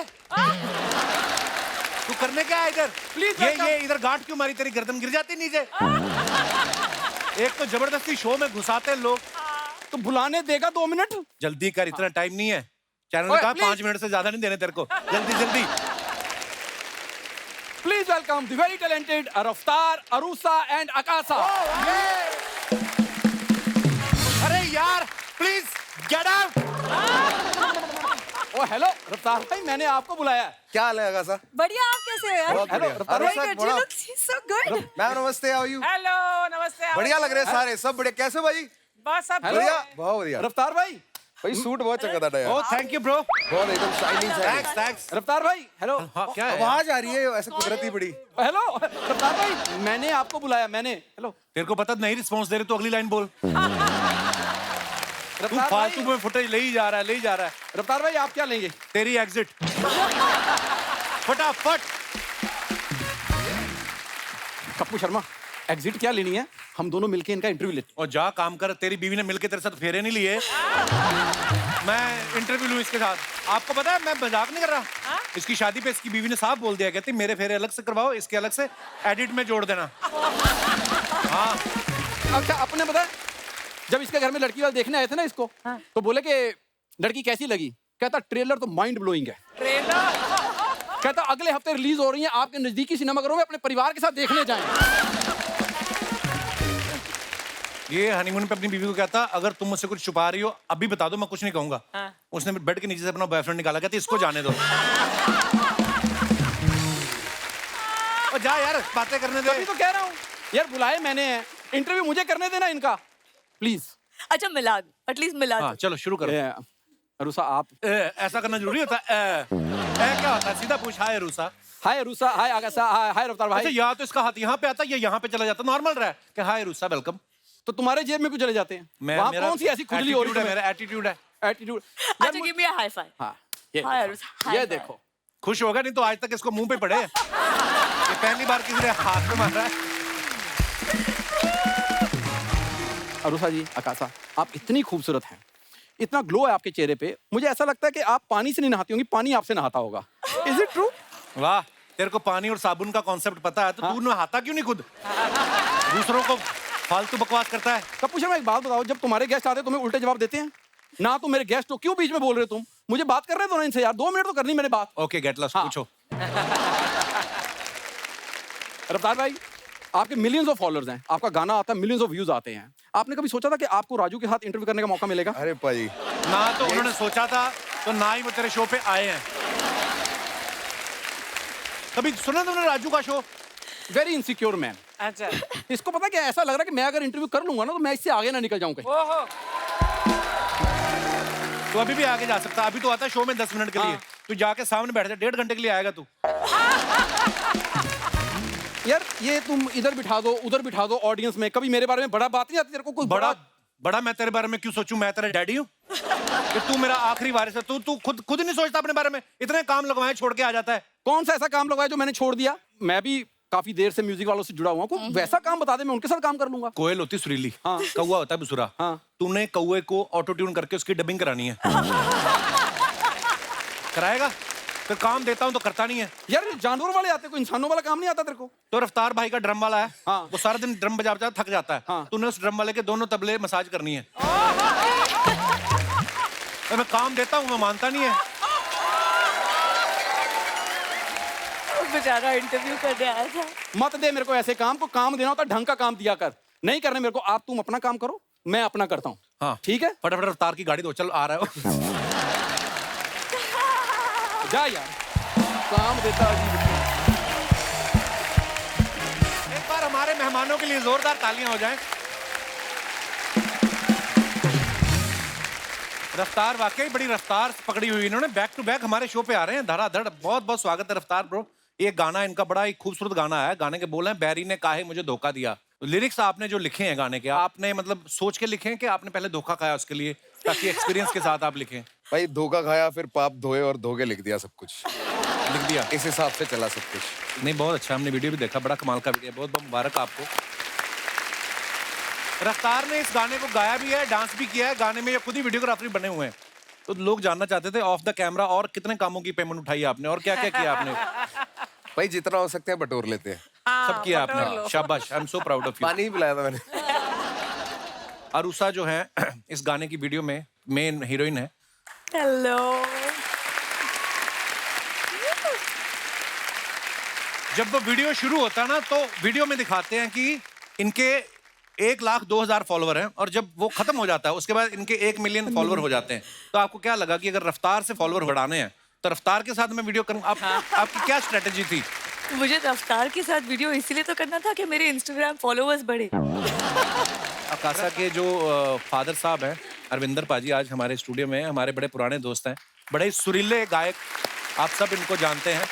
तू करने क्या है इधर? प्लीज ये इधर गांठ क्यों मारी? तेरी गर्दन गिर जाती नीचे। एक तो जबरदस्ती शो में घुसाते लोग। तो बुलाने देगा 2 मिनट? जल्दी कर, इतना टाइम नहीं है। चैनल ने कहा 5 मिनट से ज्यादा नहीं देने तेरे को। जल्दी जल्दी। Please welcome the very talented Raftaar, Arusa and Akasa. अरे यार प्लीज गेट आउट। ओ हेलो रफ्तार भाई, मैंने आपको बुलाया। क्या हाल है अकासा? बढ़िया, आप कैसे हो यार? हेलो रफ्तार भाई। So good. मैम नमस्ते, हाउ आर यू? हेलो, नमस्ते। बढ़िया लग रहे हैं सारे, सब बढ़िया। कैसे भाई? बस सब बढ़िया, बहुत बढ़िया। रफ्तार भाई, भाई सूट बहुत चमकता था यार। Oh thank you bro. बहुत एकदम शाइनिंग सा। थैंक्स। रफ्तार भाई हेलो। हाँ क्या है? आवाज आ रही है ऐसे कुदरती बड़ी। हेलो रफ्तार भाई, मैंने आपको बुलाया, मैंने। हेलो, तेरे को पता नहीं रिस्पॉन्स दे रहे तो अगली लाइन बोल। तू रफ्तार फालतू भाई- में फुटेज ले ही जा रहा है, ले ही जा रहा है। रफ्तार भाई आप क्या लेंगे? तेरी एग्जिट फटाफट। कप्पू शर्मा एग्जिट क्या लेनी है? हम दोनों मिलके इनका इंटरव्यू लेते और जा काम कर, तेरी बीवी ने मिलके तेरे साथ फेरे नहीं लिए। मैं इंटरव्यू लूं इसके साथ। आपको पता है मैं मजाक नहीं कर रहा। इसकी शादी पे इसकी बीवी ने साफ बोल दिया, कहती मेरे फेरे अलग से करवाओ, इसके अलग से एडिट में जोड़ देना। हाँ अच्छा अपने पता है जब इसके घर में लड़की वाले देखने आए थे ना इसको, तो बोले कि लड़की कैसी लगी? कहता ट्रेलर तो माइंड ब्लोइंग है। कहता अगले हफ्ते रिलीज हो रही है, आपके नजदीकी सिनेमाघरों में अपने परिवार के साथ देखने जाएं। ये हनीमून पे अपनी बीवी को कहता अगर तुम मुझसे कुछ छुपा रही हो अभी बता दो, मैं कुछ नहीं कहूंगा। उसने बेड के नीचे से अपना बॉयफ्रेंड निकाला, कहती इसको जाने दो। और जा यार बातें करने दे। अभी तो कह रहा हूँ यार, बुलाए मैंने है, इंटरव्यू मुझे करने देना इनका प्लीज। अच्छा मिला दो, एटलीस्ट मिला दो। हाँ चलो शुरू करो। अरुसा आप ऐसा करना जरूरी होता है? क्या होता है? सीधा पूछ। हाय अरुसा। हाय अरुसा, हाय आगासा, हाय रफ्तार भाई। अच्छा या तो इसका हाथ यहाँ पे आता है या यहाँ पे चला जाता, नॉर्मल रहा है कि हाय अरुसा वेलकम। तो तुम्हारे जेब में क्यों चले जाते हैं? वहाँ कौन सी ऐसी खुजली हो रही है? मेरा एटीट्यूड है। एटीट्यूड। अच्छा give me a high five. हाँ ये हाय अरुसा, हाई ये फाइव। देखो खुश होगा, नहीं तो आज तक इसको मुंह पे पड़े। ये पहली बार किसी ने हाथ पे मारा है। अरुसा जी, आकाशा, आप इतनी खूबसूरत हैं, इतना ग्लो है आपके चेहरे पे, मुझे ऐसा लगता है कि आप पानी से नहीं नहाती होंगी, पानी आपसे नहाता होगा। Is it true? वाह, तेरे को पानी और साबुन का कॉन्सेप्ट पता है, तो तू नहाता क्यों नहीं खुद? दूसरों को फालतू बकवास करता है। कप्पू शर्मा एक बात बताओ, जब तुम्हारे गेस्ट आते हैं तुम्हें उल्टे जवाब देते हैं ना? तुम मेरे गेस्ट हो, क्यों बीच में बोल रहे हो तुम? मुझे बात कर रहे हो ना इनसे यार, 2 मिनट तो करनी मैंने बात। ओके गेट लॉस्ट, पूछो। रफ्तार भाई, आपके मिलियंस ऑफ फॉलोअर्स हैं, आपका गाना आता है, मिलियंस ऑफ व्यूज आते हैं। आपने कभी सोचा था कि आपको राजू के साथ इंटरव्यू करने का मौका मिलेगा? अरे पाजी, ना तो उन्होंने सोचा था, तो ना ही वो तेरे शो पे आए हैं। कभी सुना तुमने राजू का शो? Very insecure man. अच्छा इसको पता क्या, ऐसा लग रहा है कि मैं अगर इंटरव्यू कर लूंगा ना तो मैं इससे आगे ना निकल जाऊं कहीं। ओहो तो अभी भी आगे जा सकता, अभी तो आता है शो में 10 मिनट के लिए। तू जाके सामने बैठ जा, 1.5 घंटे के लिए आएगा तू। यार ये तुम इधर बिठा दो उधर बिठा दो ऑडियंस में, कभी मेरे बारे में बड़ा बात नहीं आती तेरे को? कुछ बड़ा मैं तेरे बारे में क्यों सोचूं? मैं तेरा डैडी हूँ कि तू मेरा आखिरी वारिस है? तू खुद नहीं सोचता अपने बारे में? इतने काम लगवाए छोड़ के आ जाता है। कौन सा ऐसा काम लगवाया जो मैंने छोड़ दिया? मैं भी काफी देर से म्यूजिक वालों से जुड़ा हुआ हूँ, कोई वैसा काम बता दे, मैं उनके साथ काम कर लूंगा। कोयल होती सुरीली, हाँ। कौवा होता है बेसुरा। हाँ। तूने कौवे को ऑटो ट्यून करके उसकी डबिंग करानी है। कराएगा? फिर काम देता हूं तो करता नहीं है। यार जानवर वाले आते, कोई इंसानों वाला काम नहीं आता तेरे को? तो रफ्तार भाई का ड्रम वाला है, हाँ। वो सारा दिन ड्रम बजा बजा थक जाता है। हाँ। तूने उस ड्रम वाले के दोनों तबले मसाज करनी है। तो मैं काम देता हूँ, मैं मानता नहीं है। बेचारा इंटरव्यू करने आया था। मत दे मेरे को ऐसे काम को, काम देना होता ढंग का काम दिया कर, नहीं करने मेरे को। आप तुम अपना काम करो, मैं अपना करता हूँ। हाँ ठीक है, फटाफट रफ्तार की गाड़ी दो, चल आ रहा है। जा यार, काम देता अजीब। एक बार हमारे मेहमानों के लिए जोरदार तालियां हो जाएं। रफ्तार वाकई बड़ी रफ्तार पकड़ी हुई इन्होंने, बैक टू बैक हमारे शो पे आ रहे हैं धड़ाधड़। बहुत बहुत स्वागत है रफ्तार ब्रो। ये गाना इनका बड़ा ही खूबसूरत गाना है। गाने के बोल हैं, बैरी ने काहे मुझे धोखा दिया। लिरिक्स आपने जो लिखे हैं गाने के, आपने मतलब सोच के लिखे हैं कि आपने पहले धोखा खाया उसके लिए, ताकि एक्सपीरियंस के साथ आप लिखें? भाई धोखा खाया, फिर पाप धोए और धोके लिख दिया सब कुछ। लिख दिया इस हिसाब से चला सब कुछ। नहीं बहुत अच्छा, हमने वीडियो भी देखा, बड़ा कमाल का वीडियो, बहुत बहुत मुबारक आपको। रफ्तार ने इस गाने को गाया भी है, डांस भी किया है। गाने में ये खुद ही वीडियोग्राफर बने हुए हैं। तो लोग जानना चाहते थे ऑफ द कैमरा और कितने कामों की पेमेंट उठाई आपने और क्या क्या किया आपने? भाई जितना हो सकता है बटोर लेते हैं। सब किया आपने, शाबाश, I am so proud of you. पानी ही पिलाया था मैंने। अरुसा जो है इस गाने की वीडियो में मेन हीरोइन है। हेलो। जब वो वीडियो शुरू होता है ना, तो वीडियो में दिखाते हैं कि इनके 1,02,000 फॉलोवर हैं, और जब वो खत्म हो जाता है उसके बाद इनके 1 मिलियन फॉलोवर हो जाते हैं। तो आपको क्या लगा कि अगर रफ्तार से फॉलोवर बढ़ाने हैं तो रफ्तार के साथ मैं वीडियो करूं? आपकी क्या स्ट्रेटेजी थी? मुझे रफ्तार के साथ वीडियो इसीलिए तो करना था कि मेरे इंस्टाग्राम फॉलोवर्स बढ़े। आकाशा के जो फादर साहब हैं अरविंदर पाजी, आज हमारे स्टूडियो में, हमारे बड़े पुराने दोस्त हैं, बड़े ही सुरीले गायक, आप सब इनको जानते हैं।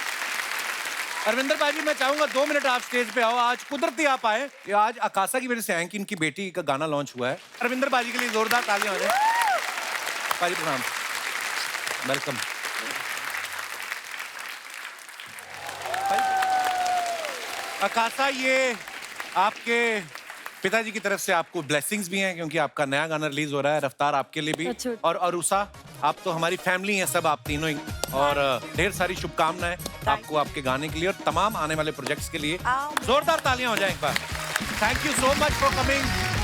अरविंदर पाजी, मैं चाहूंगा 2 मिनट आप स्टेज पे आओ। आज कुदरती आप आए, ये आज आकाशा की वजह से आए कि इनकी बेटी का गाना लॉन्च हुआ है। अरविंदर पाजी के लिए जोरदार तालियां हो जाए। पाजी प्रणाम, वेलकम। आकाशा, ये आपके पिताजी की तरफ से आपको ब्लेसिंग्स भी हैं क्योंकि आपका नया गाना रिलीज हो रहा है, रफ्तार आपके लिए भी। और उषा, आप तो हमारी फैमिली हैं सब, आप तीनों ही, और ढेर सारी शुभकामनाएं आपको आपके गाने के लिए और तमाम आने वाले प्रोजेक्ट्स के लिए। जोरदार तालियां हो जाएं एक बार। Thank you so much for coming.